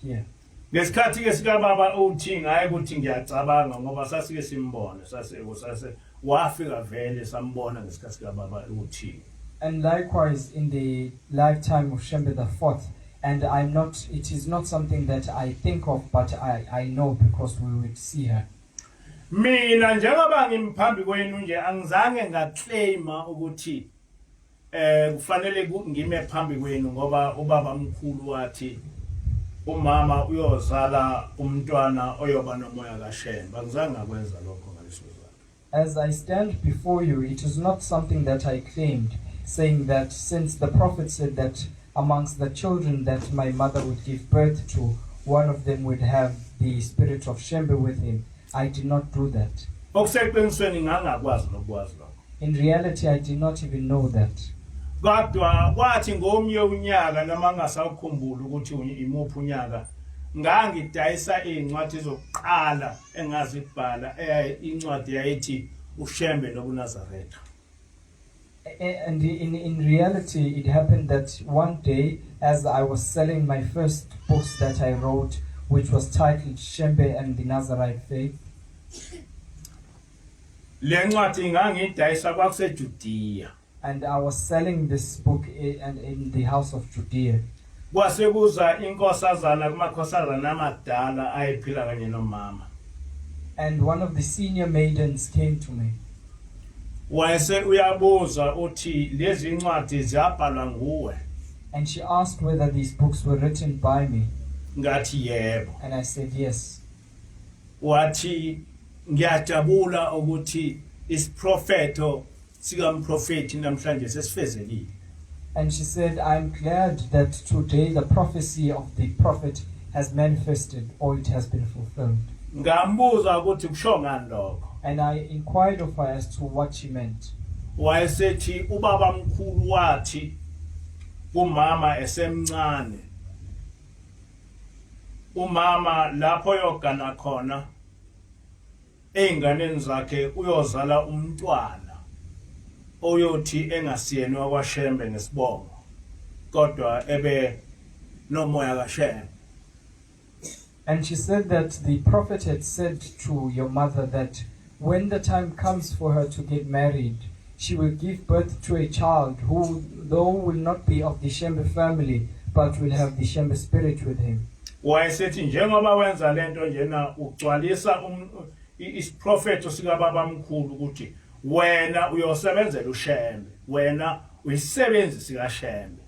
here. Ngesikhathi ke sika baba uthi ngaye ukuthi ngiyacabanga ngoba sasike simbone sase wafika vele sambona ngesikhathi sika baba uthi. And likewise in the lifetime of Shembe IV, and it is not something that I think of, but I know because we would see her. Mina njengoba ngimphambi kwenu nje angizange ngaclaima ukuthi kufanele ngime phambi kwenu ngoba ubaba mkhulu wathi umama uyozala umntwana oyoba nomoya kaShembe. Angizange ngakwenza lokho ngaleso sikhathi. As I stand before you, it is not something that I claimed, saying that since the prophet said that amongst the children that my mother would give birth to, one of them would have the spirit of Shembe with him. I did not do that. Okuseqinisweni ngangakwazi lokwazi lokho. In reality, I did not even know that. Kodwa kwathi ngomnye unyaka noma ngasakhumbula ukuthi imuphi unyaka ngangidayisa incwadi zokuqala engazibhala incwadi yayithi uShembe nobuNazaretha. And in reality, it happened that one day, as I was selling my first books that I wrote, which was titled Shembe and the Nazarite Faith. Le ncwadi ngangidayisa kwakuseJudea. And I was selling this book in the house of Judea. Kwase kuza inkosazana kumakhosazana amadala ayiphila kanye nomama. And one of the senior maidens came to me. Wayese uyabuza uthi lezi ncwadi ziyabhalwa nguwe. And she asked whether these books were written by me. Ngathi yebo. And I said yes. Wathi ngiyajabula ukuthi isiprofeto sikamprofeti namhlanje sesifezekile. And she said, I'm glad that today the prophecy of the prophet has manifested, or it has been fulfilled. Ngambuza ukuthi kusho ngani lokho. And I inquired of her as to what she meant. Wayesethi ubaba mkhulu wathi umama esemncane. Umama lapho yogana khona einganeni zakhe uyozala umntwana oyothi engasiyeni wakwaShembe ngesibongo kodwa ebe nomoya kaShembe. And she said that the prophet had said to your mother that when the time comes for her to get married, she will give birth to a child who, though will not be of the Shembe family, but will have the Shembe spirit with him. Wayesethi njengoba wenza lento njena ugcwalisa isiprofeto sika baba mkhulu ukuthi wena uyosebenzela uShembe, wena uyisebenzi sika Shembe.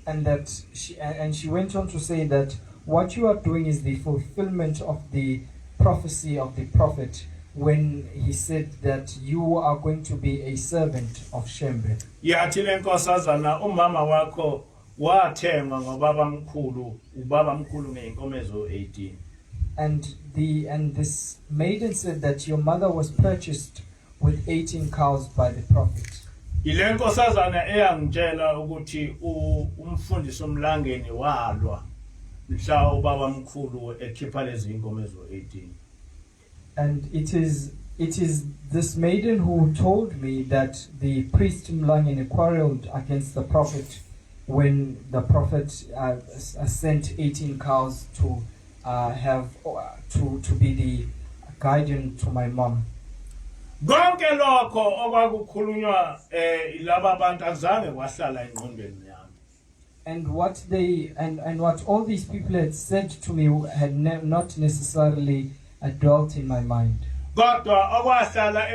And she went on to say that what you are doing is the fulfillment of the prophecy of the prophet when he said that you are going to be a servant of Shembe. Yathi lenkosazana umama wakho wathengwa ngobaba mkhulu, ubaba mkhulu ngeinkomezo 18. And this maiden said that your mother was purchased with 18 cows by the prophet. Ile nkosazana eyangitshela ukuthi umfundisi omlangeni walwa mhla ubaba mkhulu ekhipha lezi inkomezo 18. And it is this maiden who told me that the priest Mlangeni quarreled against the prophet when the prophet sent 18 cows to to be the guardian to my mom. Konke lokho okwakukhulunywa ilaba abantu azange kwahlala engqondweni yami. And what all these people had said to me had not necessarily dwelt in my mind. Kodwa okwahlala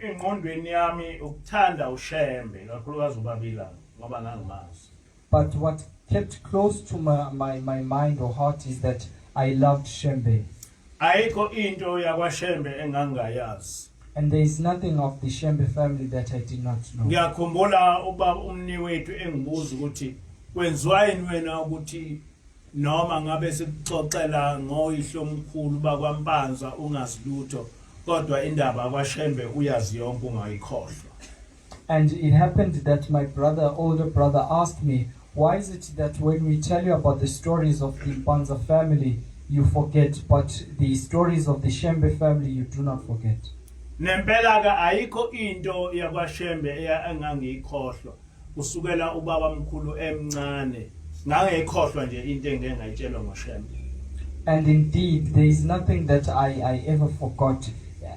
engqondweni yami ukuthanda uShembe kakhulukazi uBabila ngoba ngangimazi. But what kept close to my mind or heart is that I loved Shembe. Ayikho into yakwaShembe engangayazi. And there is nothing of the Shembe family that I did not know. Ngiyakhumbula ubaba umni wethu engibuza ukuthi kwenziwayini wena ukuthi noma ngabe sikuxoxela ngoyihlo omkhulu bakwaMpanza ungazilutho kodwa indaba kwaShembe uyazi yonke ungayikhohlwa. And it happened that my older brother asked me, why is it that when we tell you about the stories of the Mpanza family you forget, but the stories of the Shembe family you do not forget? nempela ke ayikho into yakwaShembe engangiyikhohlwa kusukela ubaba mkhulu emncane ngangekhohlwa nje into engeke ngayitshelwa ngoShembe. And indeed, there is nothing that I ever forgot.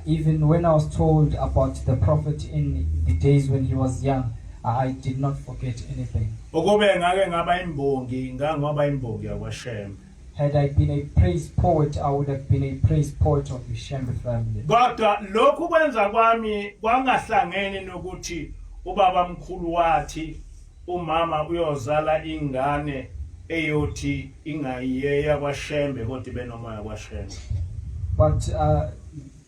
Even when I was told about the prophet in the days when he was young, I did not forget anything. Ukube ngake ngaba imbongi ngangaba imbongi yakwaShembe. Had I been a praise poet, I would have been a praise poet of the Shembe family. Kodwa lokhu kwenza kwami kwangahlangene nokuthi ubaba mkhulu wathi umama uyozala ingane eyothi ingayiyeya kwaShembe kodwa benoma yakwaShembe. But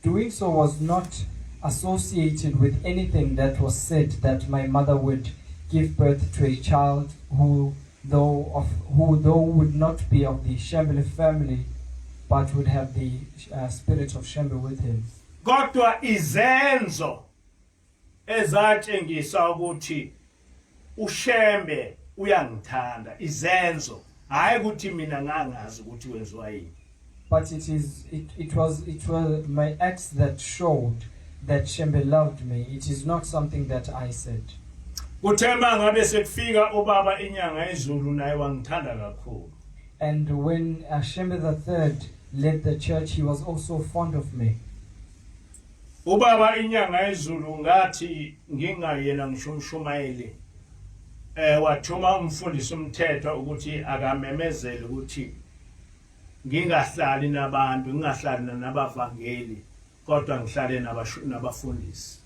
doing so was not associated with anything that was said that my mother would give birth to a child who though would not be of the Shembe family, but would have the spirit of Shembe with him. Kodwa izenzo ezatshengisa ukuthi uShembe uyangithanda, izenzo hayi ukuthi mina ngangazi ukuthi wenziwa yini. But it was my acts that showed that Shembe loved me. It is not something that I said. Kuthema ngabe sekufika ubaba inyanga ezulu naye wangithanda kakhulu. And when Shembe III led the church, he was also fond of me. Ubaba inyanga ezulu ngathi ngingayena ngisho umshumayeli wathuma umfundisi umthetho ukuthi akamemezele ukuthi ngingahlali nabantu, ngingahlali nabavangeli, kodwa ngihlale nabafundisi.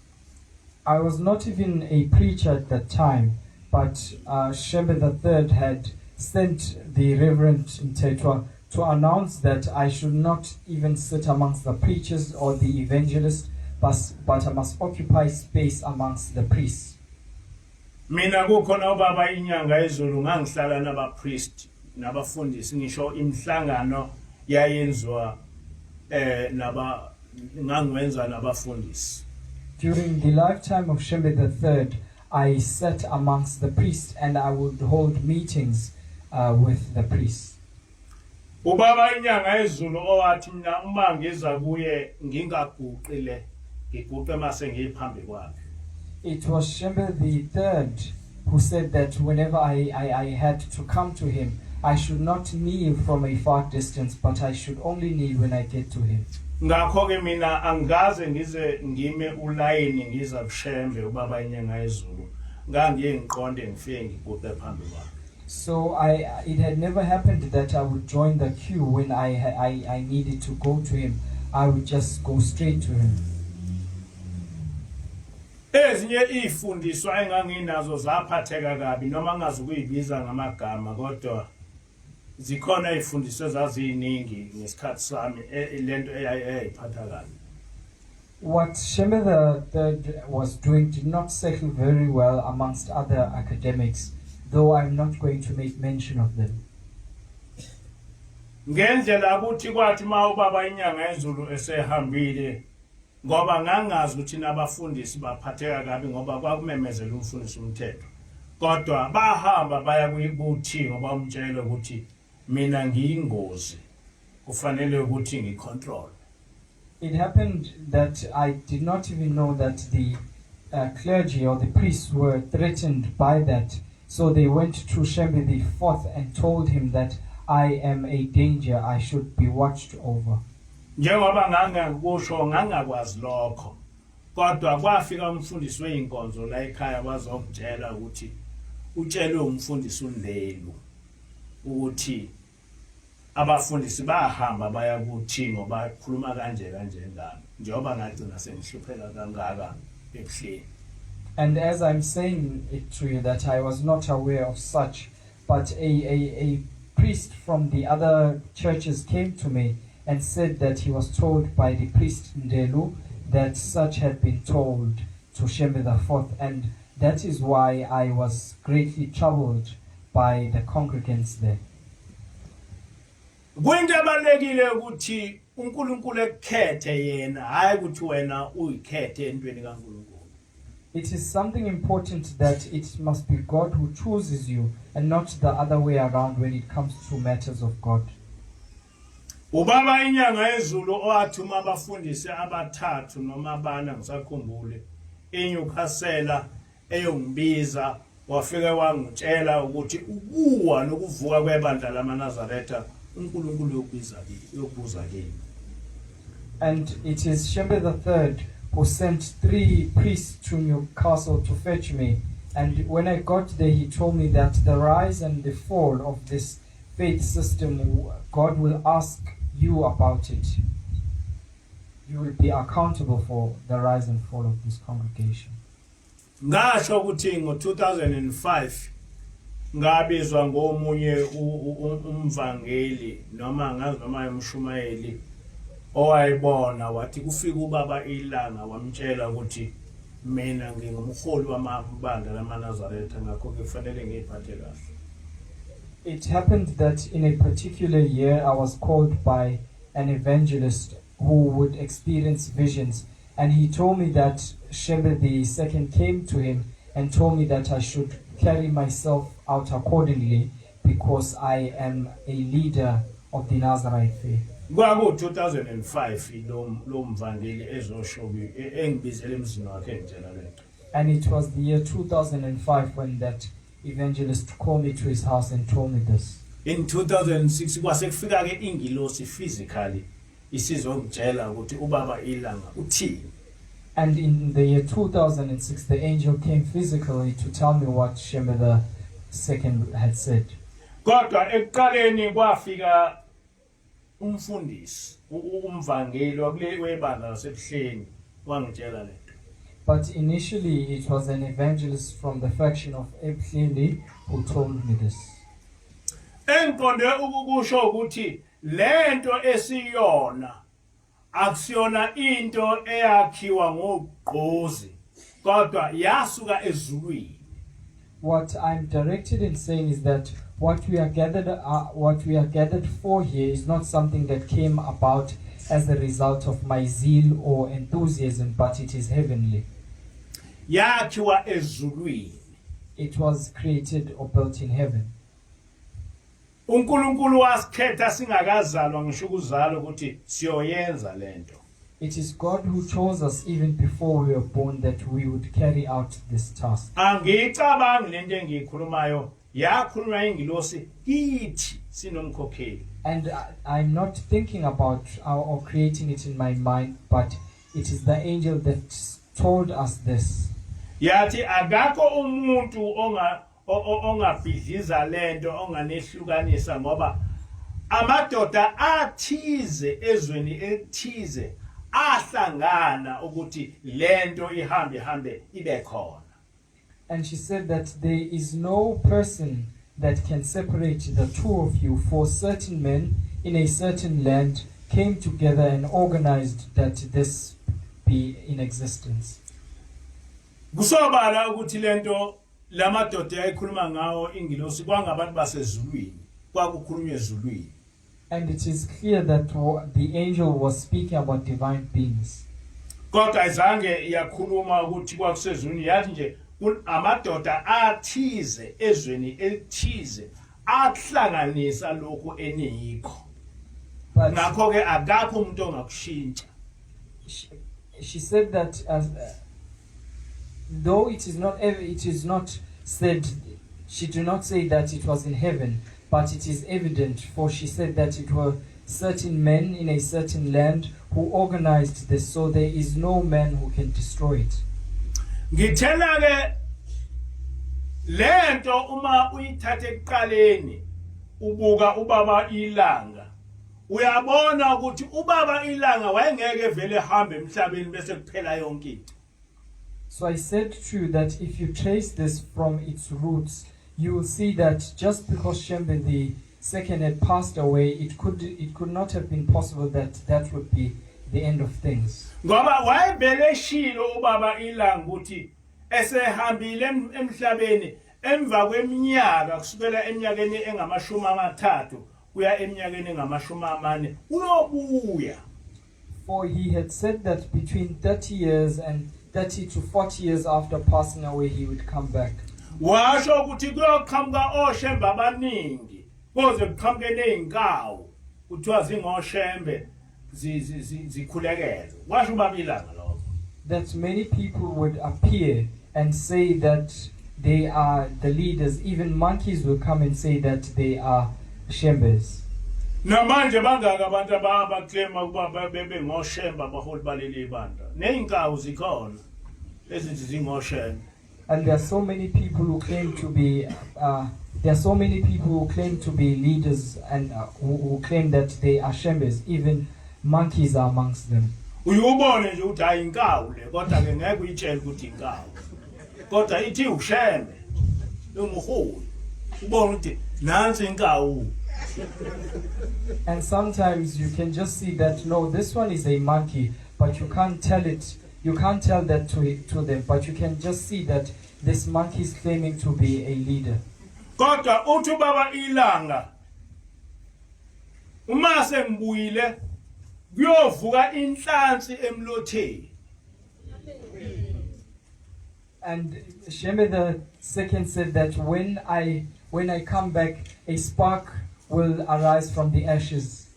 I was not even a preacher at that time, but Shembe III had sent the Reverend Mtetwa to announce that I should not even sit amongst the preachers or the evangelists, but I must occupy space amongst the priests. Mina kukhona ubaba inyanga ezulu ngangihlala nabapriest nabafundisi ngisho imhlangano yayenzwa ngangiwenza nabafundisi. During the lifetime of Shembe III, I sat amongst the priests and I would hold meetings with the priests. Ubaba inyanga ezulu owathi mina uma ngiza kuye ngingaguqile ngiguqe mase ngiphambi kwakhe. It was Shembe III who said that whenever I had to come to him, I should not kneel from a far distance, but I should only kneel when I get to him. Ngakho ke mina angaze ngize ngime ulayini ngiza kuShembe ubaba inyanga ezulu ngangiye ngiqonde ngifike ngiguqe phambi kwakhe. So it had never happened that I would join the queue when I needed to go to him. I would just go straight to him. Ezinye ifundiswa enganginazo zaphatheka kabi noma ngazi ukuyibiza ngamagama kodwa zikhona ifundiswa zaziningi ngesikhathi sami lento eyayiphatha kabi. What Shembe III was doing did not settle very well amongst other academics, though I'm not going to make mention of them. Ngendlela ukuthi kwathi ubaba inyanga ezulu esehambile ngoba ngangazi ukuthi nabafundisi baphatheka kabi ngoba kwakumemezela umfundisi umthetho. Kodwa bahamba baya kuyibuthi ngoba umtshela ukuthi mina ngiyingozi kufanele ukuthi ngicontrol. It happened that I did not even know that the clergy or the priests were threatened by that. So they went to Shembe IV and told him that I am a danger, I should be watched over. Njengoba ngangakusho ngangakwazi lokho kodwa kwafika umfundisi weinkonzo la ekhaya wazongitshela ukuthi utshelwe umfundisi uNdelu ukuthi abafundisi bahamba baya kuthi ngoba bakhuluma kanje ngami njengoba ngagcina sengihlupheka kangaka ebuhleni. And as I'm saying it to you that I was not aware of such, but a priest from the other churches came to me and said that he was told by the priest Ndelu that such had been told to Shembe IV, and that is why I was greatly troubled by the congregants there. Kwinto ebalekile ukuthi uNkulunkulu ekhethe yena hayi ukuthi wena uyikhethe entweni kaNkulunkulu. It is something important that it must be God who chooses you and not the other way around when it comes to matters of God. Ubaba inyanga yezulu owathuma abafundisi abathathu noma abana ngisakhumbule eNewcastle eyongibiza wafika wangitshela ukuthi ukuwa nokuvuka kwebandla lamaNazaretha uNkulunkulu yokubuza kini. And it is Shembe III who sent 3 priests to Newcastle to fetch me. And when I got there, he told me that the rise and the fall of this faith system, God will ask you about it. You will be accountable for the rise and fall of this congregation. Ngasho ukuthi ngo-2005 ngabizwa ngomunye umvangeli noma ngazi noma umshumayeli owayibona wathi kufika ubaba ilanga wamtshela ukuthi mina ngingumholi wamabandla lamaNazaretha ngakho kufanele ngiyiphathe kahle. It happened that in a particular year I was called by an evangelist who would experience visions, and he told me that Shembe II came to him and told me that I should carry myself out accordingly because I am a leader of the Nazarite faith. Kwaku-2005 lo mvangeli ezoshobi engibizele emzini wakhe ngitshela lento. And it was the year 2005 when that evangelist called me to his house and told me this. In 2006 kwase kufika ke ingilosi physically isizongitshela ukuthi ubaba ilanga uthini. And in the year 2006 the angel came physically to tell me what Shembe II had said. Kodwa ekuqaleni kwafika umfundisi umvangeli webandla lasebuhleni wangitshela lento. But initially it was an evangelist from the faction of Ebuhleni who told me this. Engiqonde ukukusho ukuthi lento esiyona akusiyona into eyakhiwa ngogqozi kodwa yasuka ezulwini. What I'm directed in saying is that what we are gathered for here is not something that came about as a result of my zeal or enthusiasm, but it is heavenly. Yakhiwa ezulwini. It was created or built in heaven. uNkulunkulu wasikhetha singakazalwa ngisho ukuzalwa ukuthi siyoyenza lento. It is God who chose us even before we were born that we would carry out this task. Angicabangi lento engiyikhulumayo yakhulunywa ingilosi kithi sinomkhokheli. And I'm not thinking about or creating it in my mind, but it is the angel that told us this. Yathi akakho umuntu ongabhidliza lento onganehlukanisa ngoba amadoda athize ezweni ethize ahlangana ukuthi lento ihambe ibe khona. And she said that there is no person that can separate the two of you, for certain men in a certain land came together and organized that this be in existence. Kusobala ukuthi lento lamadoda ayikhuluma ngawo ingilosi kwangabantu basezulwini kwakukhulunywa ezulwini. And it is clear that the angel was speaking about divine beings. Kodwa ayizange yakhuluma ukuthi kwakusezulwini, yathi nje amadoda athize ezweni elithize ahlanganisa lokho eneyikho. Ngakho ke akakho umuntu ongakushintsha. She said that though it is not said, she did not say that it was in heaven, but it is evident, for she said that it were certain men in a certain land who organized this, so there is no man who can destroy it. Ngithela ke lento uma uyithathe ekuqaleni ubuka ubaba ilanga uyabona ukuthi ubaba ilanga wayengeke vele ehambe emhlabeni bese kuphela yonke into. So I said true that if you trace this from its roots, you will see that just because Shembe II had passed away, it could not have been possible that would be the end of things. Ngoba wayevele shilo ubaba ilanga ukuthi esehambile emhlabeni emva kweminyaka kusukela eminyakeni engama-30 kuya eminyakeni engama-40 uyobuya. For he had said that between 30 to 40 years after passing away, he would come back. Washo ukuthi kuyoqhamuka oShembe abaningi kuze kuqhamuke ney'nkawu kuthiwa zingoshembe zikhulekele washo ubaba ilanga lokho that many people would appear and say that they are the leaders. Even monkeys will come and say that they are shembes. namanje bangaka abantu abaclaima ukuba bebe ngoshemba abaholi baleli bandla neinkawu zikhona ezithi zingoshembe. And there are so many people who claim to be leaders and who claim that they are shembes. Even monkeys are amongst them. Uyubone nje ukuthi hayi inkawu le kodwa ke ngeke uyitshele ukuthi inkawu kodwa ithi ushembe lomholi ubone ukuthi nansi inkawu. And sometimes you can just see that no, this one is a monkey, but you can't tell it. You can't tell that to them, but you can just see that this monkey is claiming to be a leader. Kodwa uthi baba ilanga uma sengibuyile kuyovuka inhlansi emlotheni. And Shembe the second said that when I come back, a spark will arise from the ashes.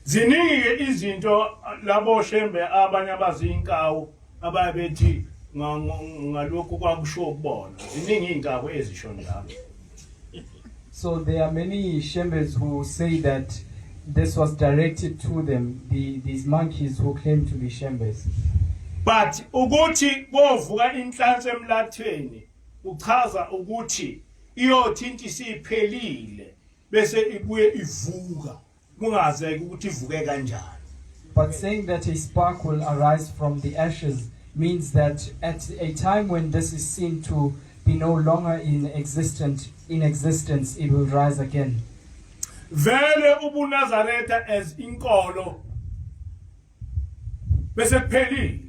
Ziningi izinto labo Shembe abanye abazinkawu ababethi ngalokho kwakusho ukubona. Ziningi inkawu ezisho njalo. So there are many Shembes who say that this was directed to them, these monkeys who claim to be Shembes. But ukuthi bovuka inhlansi emlathweni uchaza ukuthi iyothinta isiphelile bese ibuye ivuka kungazeki ukuthi ivuke kanjani. But saying that a spark will arise from the ashes means that at a time when this is seen to be no longer in existence, it will rise again. Vele ubuNazaretha as inkolo bese kuphelile.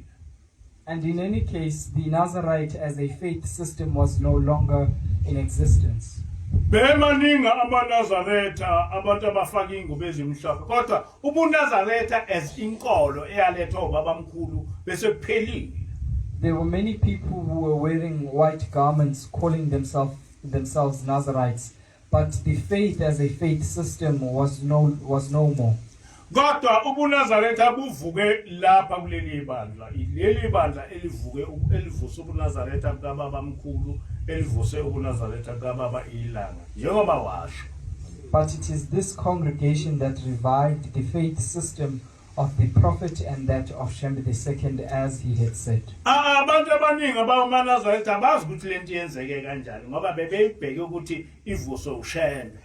And in any case, the Nazarite as a faith system was no longer in existence. Bemaninga amaNazaretha abantu abafaka ingubo ezimhlophe kodwa ubuNazaretha as inkolo eyalethwa ubabamkhulu bese kuphelile. There were many people who were wearing white garments calling themselves Nazarites, but the faith as a faith system was no more. Kodwa ubuNazaretha buvuke lapha kuleli bandla. Leli bandla elivusa ubuNazaretha kababamkhulu elivuse ubuNazaretha kababa ilanga. Njengoba washo. But it is this congregation that revived the faith system of the prophet and that of Shembe II, as he had said. Abantu abaningi abaMaNazaretha abazi ukuthi lento yenzeke kanjani ngoba bebeyibheke ukuthi ivuswe uShembe.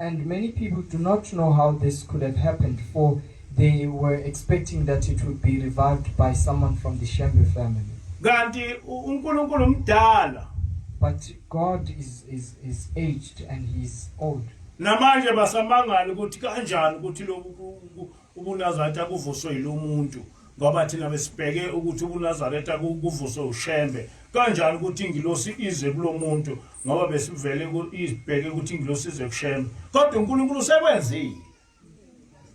And many people do not know how this could have happened, for they were expecting that it would be revived by someone from the Shembe family. Kanti uNkulunkulu mdala. But God is aged and he's old. Namanje basamangala ukuthi kanjani ukuthi lo ubuNazaretha kuvuswe yilomuntu ngoba thina besibheke ukuthi ubuNazaretha kuvuswe uShembe. Kanjani ukuthi ingilosi ize kulomuntu ngoba besivele izibheke ukuthi ingilosi ize kuShembe. Kodwa uNkulunkulu sekwenzile.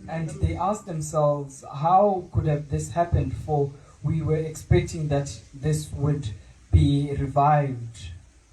And they asked themselves, how could have this happened? For we were expecting that this would be revived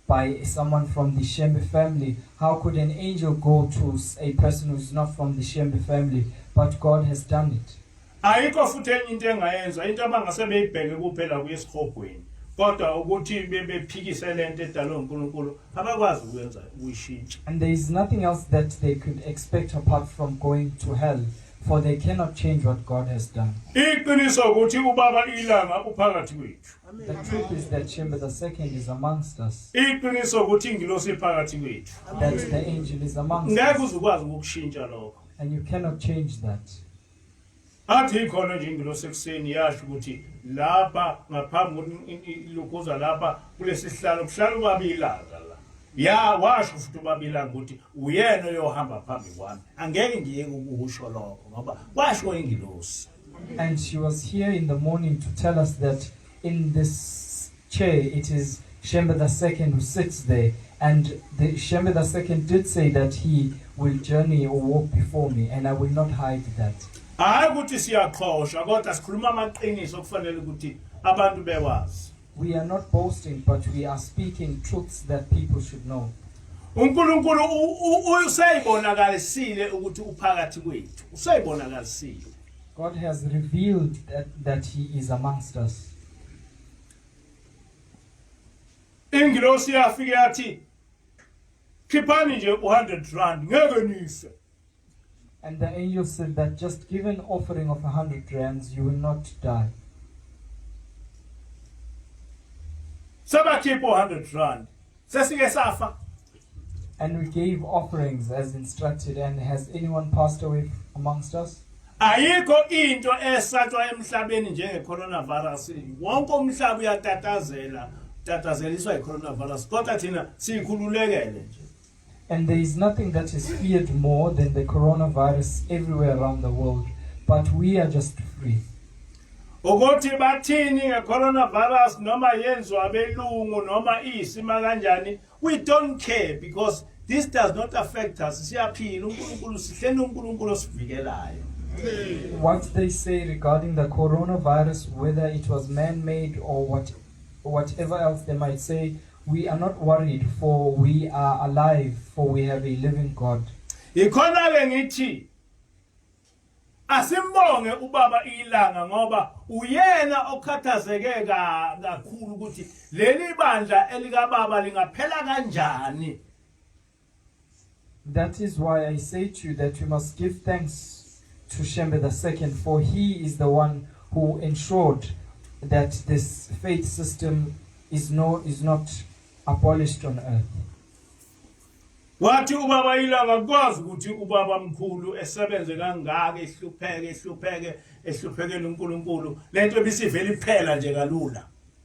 by someone from the Shembe family. How could an angel go to a person who is not from the Shembe family? But God has done it. Ayikho futhi enye into engayenza into abangase beyibheke kuphela kuyesihogweni. Kodwa ukuthi bephikise lento edalwe uNkulunkulu abakwazi ukwenza ukuyishintsha. And there is nothing else that they could expect apart from going to hell, for they cannot change what God has done. Iqiniso ukuthi ubaba ilanga uphakathi kwethu. The truth is that Shembe II is amongst us. Iqiniso ukuthi ingilosi iphakathi kwethu. That the angel is amongst Ngeke us. uzukwazi ukushintsha lokho. And you cannot change that. Athi ikhona nje ingilosi ekseni yasho ukuthi lapha ngaphambi lokuza lapha kulesihlalo kuhlala ubaba ilanga la. Ya washo futhi ubaba ilanga ukuthi uyena oyohamba phambi kwami. Angeke ngiyeke ukusho lokho ngoba washo ingilosi. And she was here in the morning to tell us that in this chair it is Shembe II who sits there, and the Shembe II did say that he will journey or walk before me, and I will not hide that. Hayi ukuthi siyaxhosha kodwa sikhuluma amaqiniso okufanele ukuthi abantu bewazi. We are not boasting, but we are speaking truths that people should know. uNkulunkulu usayibonakalisile ukuthi uphakathi kwethu. Usayibonakalisile. God has revealed that He is amongst us. Ingilosi yafike yathi khiphani nje 100 rand ngeke nise. And the angel said that just give an offering of 100 rands, you will not die. Sabakhipha 100 rand. Sesike safa. And we gave offerings as instructed. And has anyone passed away amongst us? Ayikho into esatshwa emhlabeni njenge coronavirus. Wonke umhlaba uyatatazeliswa i-coronavirus. Kodwa thina sikhululekele nje. And there is nothing that is feared more than the coronavirus everywhere around the world. But we are just free. Ukuthi bathini nge-coronavirus noma yenzwa abelungu noma isima kanjani, we don't care because this does not affect us. Siyaphila uNkulunkulu sihleli uNkulunkulu osivikelayo. What they say regarding the coronavirus, whether it was man-made or whatever else they might say, we are not worried, for we are alive, for we have a living God. Ikhona ke ngithi asimbonge ubaba ilanga ngoba uyena okhathazeke kakhulu ukuthi leli bandla elika baba lingaphela kanjani. That is why I say to you that we must give thanks to Shembe II, for he is the one who ensured that this faith system is not abolished on earth. Wathi ubaba ilanga kwazi ukuthi ubaba mkhulu esebenze kangaka ehluphekela uNkulunkulu lento ebisivela iphela nje kalula.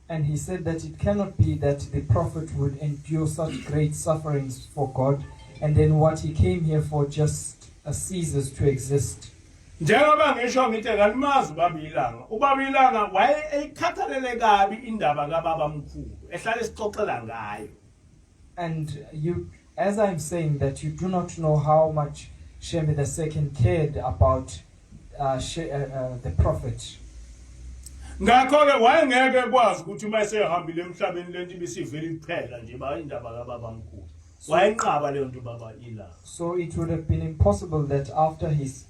And he said that it cannot be that the prophet would endure such great sufferings for God, and then what he came here for just ceases to exist. Njengoba ngisho ngithi kalimazi ubaba ilanga wayekhathalele kabi indaba kaBaba mkhulu ehlale sixoxela ngayo. And you, as I'm saying, that you do not know how much Shembe II cared about the prophet. Ngakho ke wayengeke kwazi ukuthi mayesehambile emhlabeni lento ibisivela iphela nje indaba kaBaba mkhulu. Wayenqaba leyo nto baba ilanga. So it would have been impossible that after his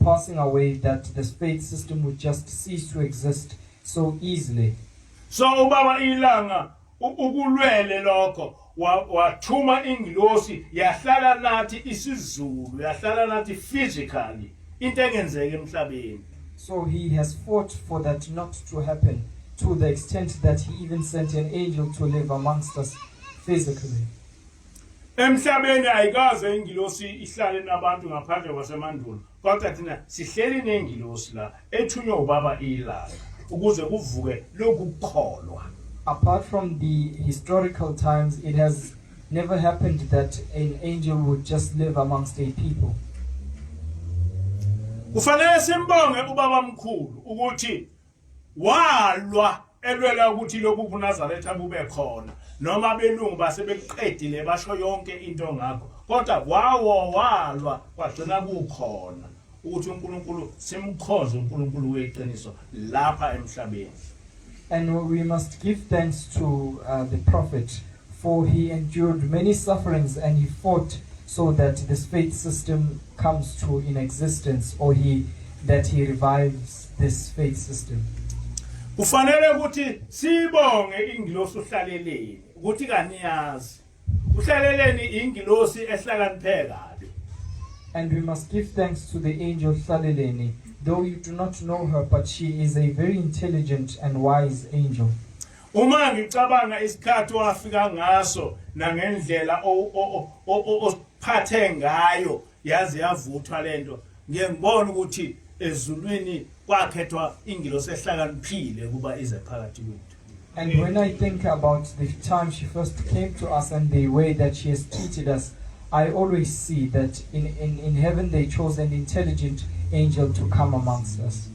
passing away, that this faith system would just cease to exist so easily. So ubaba ilanga ukulwele lokho wathuma ingilosi yahlala nathi isizulu yahlala nathi physically into engenzeke emhlabeni. So he has fought for that not to happen, to the extent that he even sent an angel to live amongst us physically. Emhlabeni ayikaze ingilosi ihlale nabantu ngaphandle kwasemandulo, kodwa thina sihleli nengilosi la ethunywa ubaba ilanga ukuze kuvuke lokhu kukholwa. Apart from the historical times, it has never happened that an angel would just live amongst a people. Kufanele simbonge ubaba mkhulu ukuthi walwa elwela ukuthi lokhu kuNazaretha bube khona noma belungu basebeqedile basho yonke into ngakho, kodwa walwa kwagcina kukhona ukuthi uNkulunkulu simkhoze uNkulunkulu weqiniso lapha emhlabeni. And we must give thanks to the prophet, for he endured many sufferings and he fought so that this faith system comes to in existence, or that he revives this faith system. Kufanele ukuthi sibonge ingilosi uhlaleleni ukuthi kaniyazi uhlaleleni ingilosi ehlakaniphe kabi. And we must give thanks to the angel Hlaleleni, though you do not know her, but she is a very intelligent and wise angel. Uma ngicabanga isikhathi wafika ngaso nangendlela ophathe ngayo yazi yavuthwa lento ngiyengibona ukuthi ezulwini kwakhethwa ingilosi ehlakaniphile kuba ize phakathi kwethu. And when I think about the time she first came to us and the way that she has treated us, I always see that in heaven they chose an intelligent angel to come amongst us.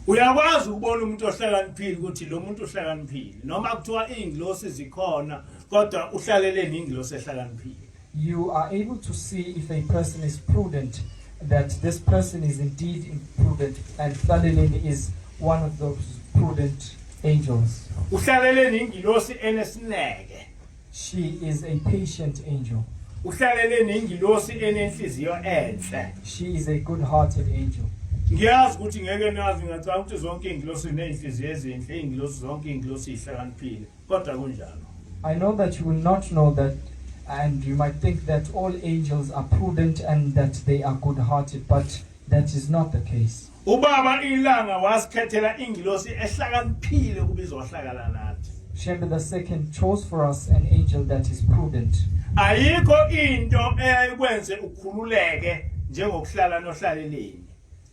Uyakwazi ukubona umuntu ohlakaniphile ukuthi lo muntu ohlakaniphile noma kuthiwa ingilosi zikhona kodwa uhlaleleni ingilosi ehlakaniphile. You are able to see if a person is prudent, that this person is indeed prudent, and Hlaleleni is one of those prudent angels. Uhlaleleni ingilosi enesineke. She is a patient angel. Uhlalele nengilosi enenhliziyo enhle. She is a good-hearted angel. Ngiyazi ukuthi ngeke nazi ngicabanga ukuthi zonke ingilosi nenhliziyo ezinhle, ingilosi zonke ingilosi ihlakaniphile. Kodwa kunjalo. I know that you will not know that, and you might think that all angels are prudent and that they are good-hearted, but that is not the case. Ubaba ilanga wasikhethela ingilosi ehlakaniphile kubizwa wahlakala nathi. Shembe II chose for us an angel that is prudent. Ayikho into eyayikwenze ukhululeke njengokuhlala nohlaleleni.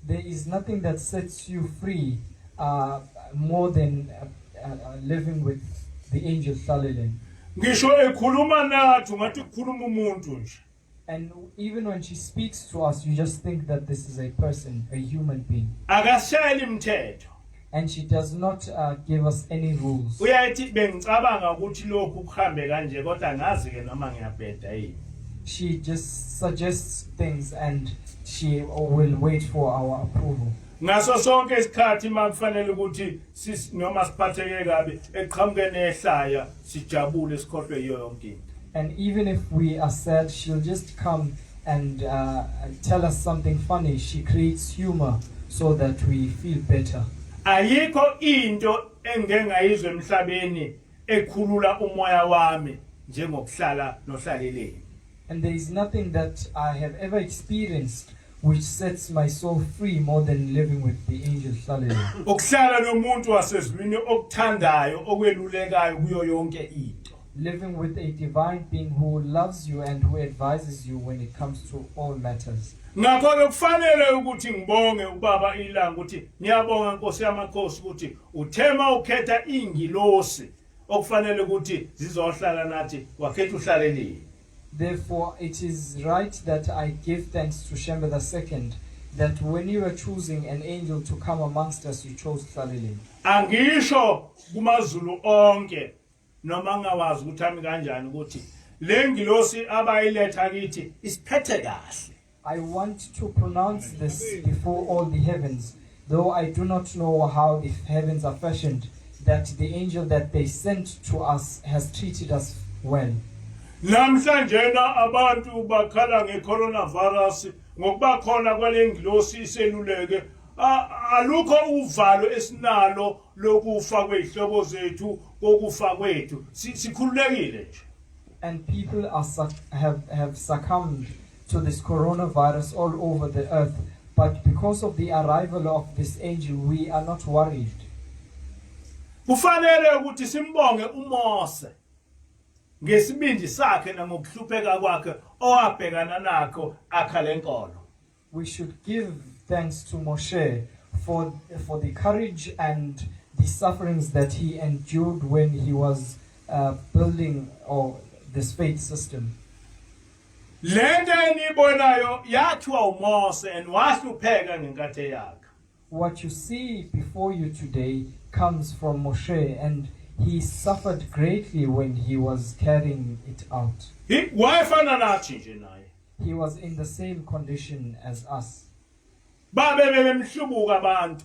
There is nothing that sets you free more than living with the angel Hlalelen. Ngisho ekhuluma nathi ngathi ukukhuluma umuntu nje. And even when she speaks to us, you just think that this is a person, a human being. Akashayeli imithetho. And she does not give us any rules. Uyayithi bengicabanga ukuthi lokhu kuhambe kanje kodwa ngazi ke noma ngiyabheda yini. She just suggests things and she will wait for our approval. Ngaso sonke isikhathi makufanele ukuthi noma siphatheke kabi eqhamuke nehlaya sijabule sikhohlwe yonke into. And even if we are sad, she'll just come and tell us something funny. She creates humor so that we feel better. Ayikho into engengayizwe emhlabeni ekhulula umoya wami njengokuhlala nohlaleleni. And there is nothing that I have ever experienced which sets my soul free more than living with the angel Hlalelen. Ukuhlala nomuntu wasezulwini okuthandayo okwelulekayo kuyo yonke into. Living with a divine being who loves you and who advises you when it comes to all matters. Ngakho kufanele ukuthi ngibonge ubaba ilanga ukuthi ngiyabonga Nkosi yamakhosi ukuthi uthema ukhetha ingilosi okufanele ukuthi zizohlala nathi wakhetha uhlaleleni. Therefore, it is right that I give thanks to Shembe II that when you were choosing an angel to come amongst us, you chose Hlalelen. Angisho kumazulu onke noma ngawazi ukuthi ami kanjani ukuthi le ngilosi abayiletha kithi isiphethe kahle. I want to pronounce this before all the heavens, though I do not know how the heavens are fashioned, that the angel that they sent to us has treated us well. Namhlanje abantu bakhala ngeCoronavirus ngokuba khona kwalengilosi iseluleke alukho uvalo esinalo lokufa kwezihlobo zethu kokufa kwethu sikhululekile nje. And people have succumbed to this coronavirus all over the earth, but because of the arrival of this angel, we are not worried. Kufanele ukuthi simbonge uMose ngesibindi sakhe nangokuhlupheka kwakhe owabhekana nakho akhalenkolo. We should give thanks to Moshe for the courage and the sufferings that he endured when he was building this faith system. Lento enibonayo yathiwa uMose and wahlupheka ngenkathi yakhe. What you see before you today comes from Moshe, and he suffered greatly when he was carrying it out. Wayefana nathi nje naye. He was in the same condition as us. Babe bemhlubuka abantu.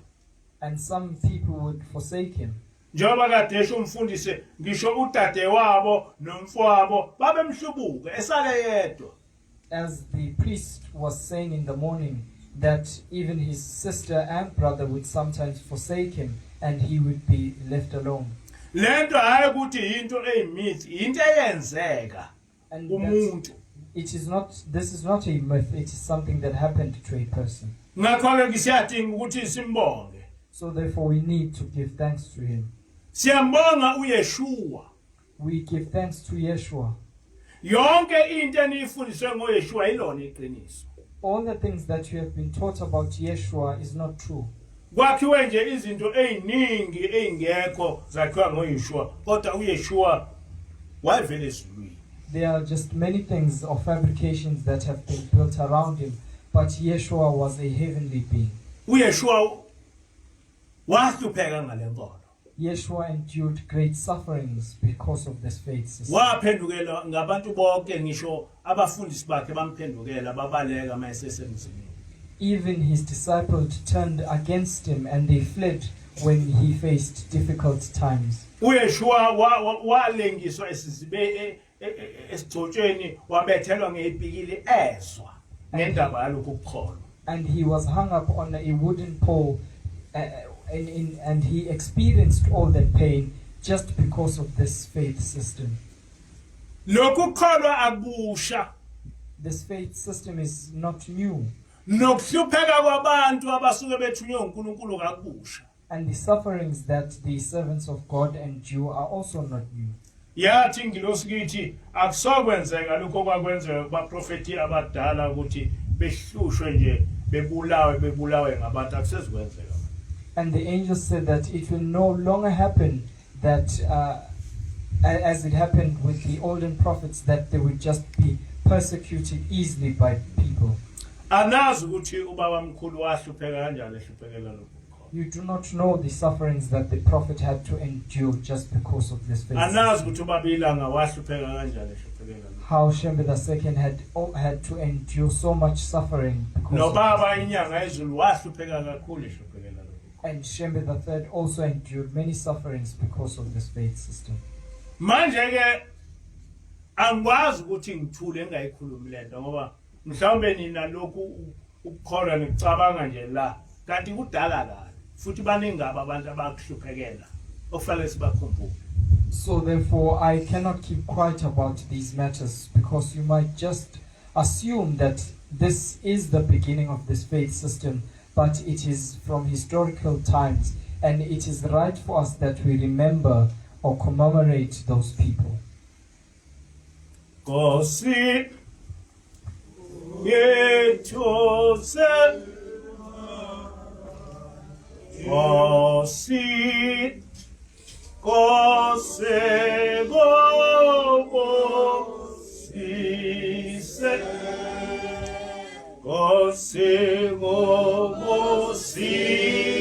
And some people would forsake him. Njengoba kade esho umfundisi ngisho udade wabo nomfowabo babemhlubuka esale yedwa. As the priest was saying in the morning, that even his sister and brother would sometimes forsake him and he would be left alone. Lento hayi ukuthi into eyimithi into eyenzeka kumuntu. This is not a myth, it is something that happened to a person. Ngakho ke siyadinga ukuthi simbonge. So therefore we need to give thanks to him. Siyambonga uYeshua. We give thanks to Yeshua. Yonke into enifundiswe ngoYeshua ilona iqiniso. All the things that you have been taught about Yeshua is not true. Kwakhiwe nje izinto eziningi ezingekho zakhiwa ngoYeshua kodwa uYeshua wayevela ezulwini. There are just many things or fabrications that have been built around him, but Yeshua was a heavenly being. uYeshua wahlupheka ngalenkolo. Yeshua endured great sufferings because of this faith system. Waphendukela ngabantu bonke ngisho abafundisi bakhe bamphendukela babaleka mayesesemzini. Even his disciples turned against him and they fled when he faced difficult times. Uyeshua walengiswa esizibe esithotshweni wabethelwa ngezipikili ezwa ngendaba yalokhu ukukholwa. And he was hung up on a wooden pole and he experienced all that pain just because of this faith system. Lokhu ukukholwa abusha. This faith system is not new. Nokuhlupheka kwabantu abasuke bethunywe uNkulunkulu kabusha. And the sufferings that the servants of God endure are also not new. Yathi ingilosi kithi akusokwenzeka lokho kwakwenzeka kubaprofeti abadala ukuthi behlushwe nje bebulawe ngabantu akusezikwenzeka. And the angel said that it will no longer happen that as it happened with the olden prophets, that they would just be persecuted easily by people. Anazi ukuthi ubaba mkhulu wahlupheka kanjani ehluphekela lokho. You do not know the sufferings that the prophet had to endure just because of this faith. Anazi ukuthi ubaba ilanga wahlupheka kanjani ehluphekela lokho. How Shembe II had to endure so much suffering because no baba inyanga ezulu wahlupheka kakhulu ehluphekela lokho. And Shembe III also endured many sufferings because of this faith system. Manje ke angikwazi ukuthi ngithule engayikhulumi lento ngoba mhlawumbe nina lokhu ukukholwa nicabanga nje la kanti kudala kahle futhi baningaba abantu abakuhluphekela okufanele sibakhumbule. So therefore I cannot keep quiet about these matters because you might just assume that this is the beginning of this faith system, but it is from historical times and it is right for us that we remember or commemorate those people. Kosi yetose Kosi Kose gobo sise Kose gobo sise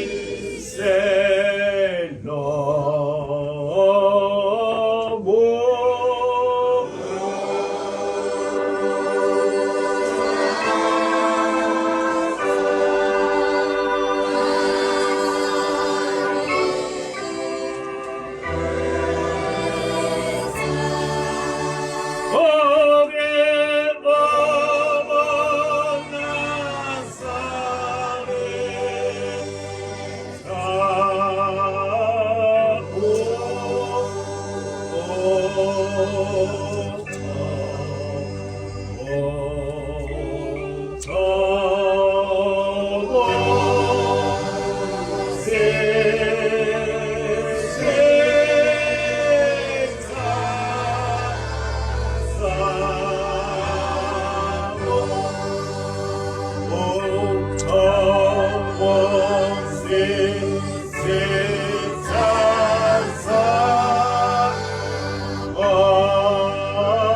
Oh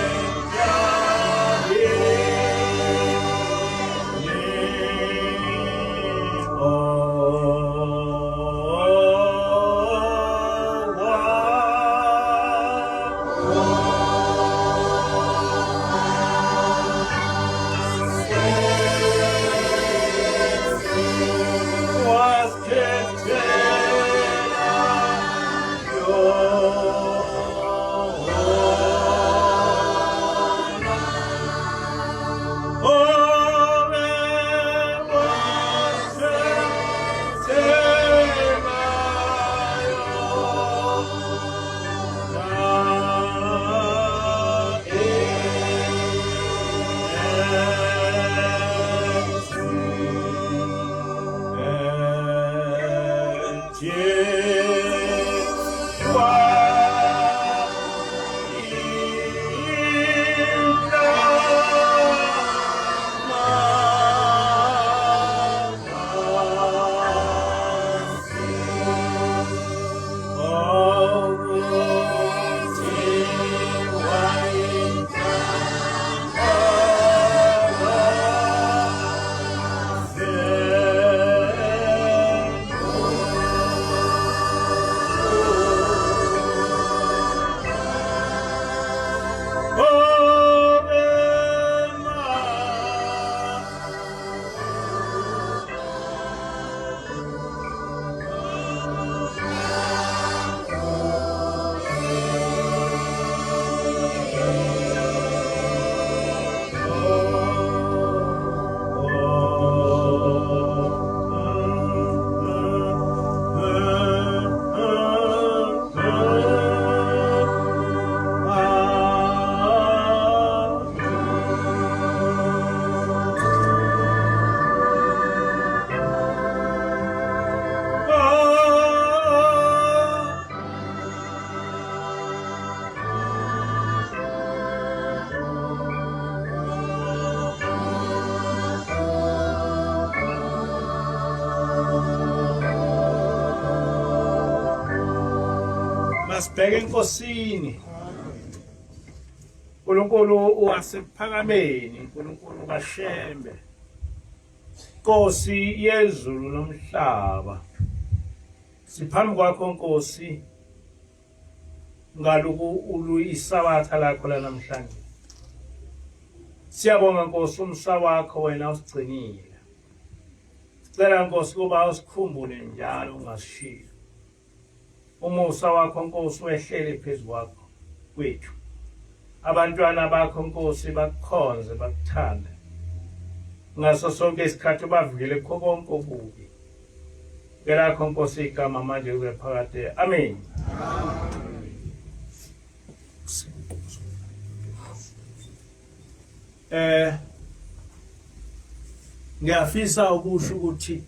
Asibheke enkosini. uNkulunkulu wasephakameni, uNkulunkulu kaShembe. Nkosi yezulu nomhlaba. Siphambi kwakho Nkosi ngaluku uluyisabatha lakho la namhlanje. Siyabonga Nkosi umsa wakho wena usigcinile. Sicela Nkosi kuba usikhumbule njalo ungashiya. Umusa wakho Nkosi wehlele phezulu kwakho kwethu. Abantwana bakho Nkosi bakukhonze bakuthande. Ngaso sonke isikhathi bavikele kukho konke okubi. Ngelakho Nkosi igama manje kube phakade. Amen. Ngiyafisa ukusho ukuthi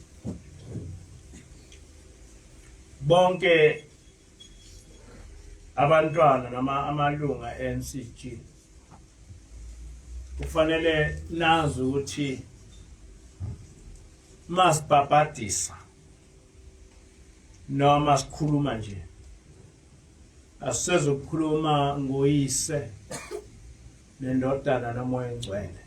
bonke abantwana nama amalunga eNCG kufanele nazi ukuthi masibhabhadisa noma sikhuluma nje asisezokukhuluma ngoyise nendodana nomoya engcwele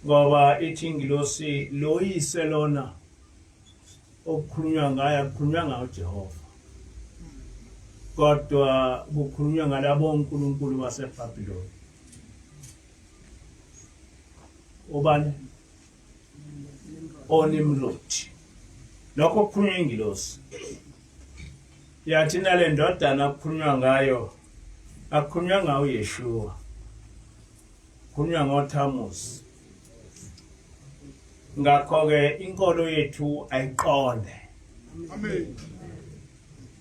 ngoba ithi ingilosi loyise lona okukhulunywa ngaye akukhulunywa ngayo Ujehova kodwa kukhulunywa ngalabo uNkulunkulu waseBhabhiloni. Obani Onimrodi lokho kukhulunywa ingilosi yathi nale ndodana akukhulunywa ngayo akukhulunywa ngayo Yeshua kukhulunywa ngoThamuzi. Ngakho-ke inkolo yethu ayiqonde. Amen.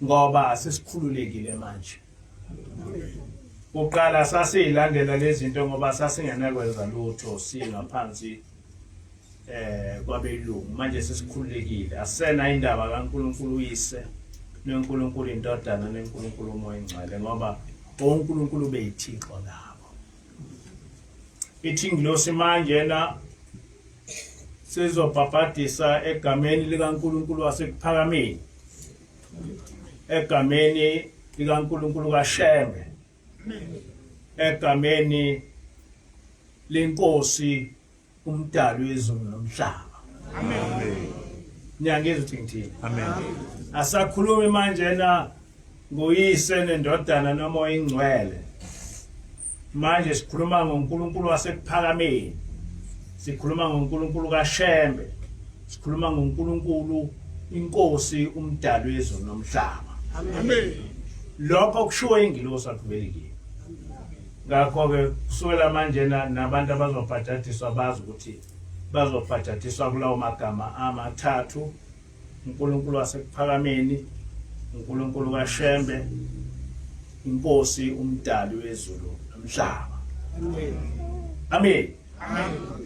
Ngoba sesikhululekile manje. Uqala sasilandela lezi zinto ngoba sasingenakwenza lutho singaphansi kwabelungu. Manje sesikhululekile. Asena indaba kaNkulunkulu uyise noNkulunkulu indodana noNkulunkulu umoya engcwele ngoba uNkulunkulu beyithixo labo. Ithi ingilosi manje na sizobhabhadisa egameni likaNkulunkulu wasephakameni. Egameni likaNkulunkulu kaShembe. Egameni lenkosi umdali wezulu nomhlaba. Amen. Niyangizwa ukuthi ngithini? Amen. Asakhulumi manje na ngoyise nendodana nomoya engcwele. Manje sikhuluma ngoNkulunkulu wasephakameni. Sikhuluma ngoNkulunkulu kaShembe. Sikhuluma ngoNkulunkulu inkosi umdali wezulu nomhlaba. Amen. Lokho kushiwo ingilosi akubelekile. Ngakho-ke kusukela manje nabantu abazobhadadiswa bazi ukuthi bazobhadadiswa kulawo magama amathathu. uNkulunkulu wasephakameni, uNkulunkulu kaShembe, inkosi umdali wezulu nomhlaba. Amen. Amen. Amen.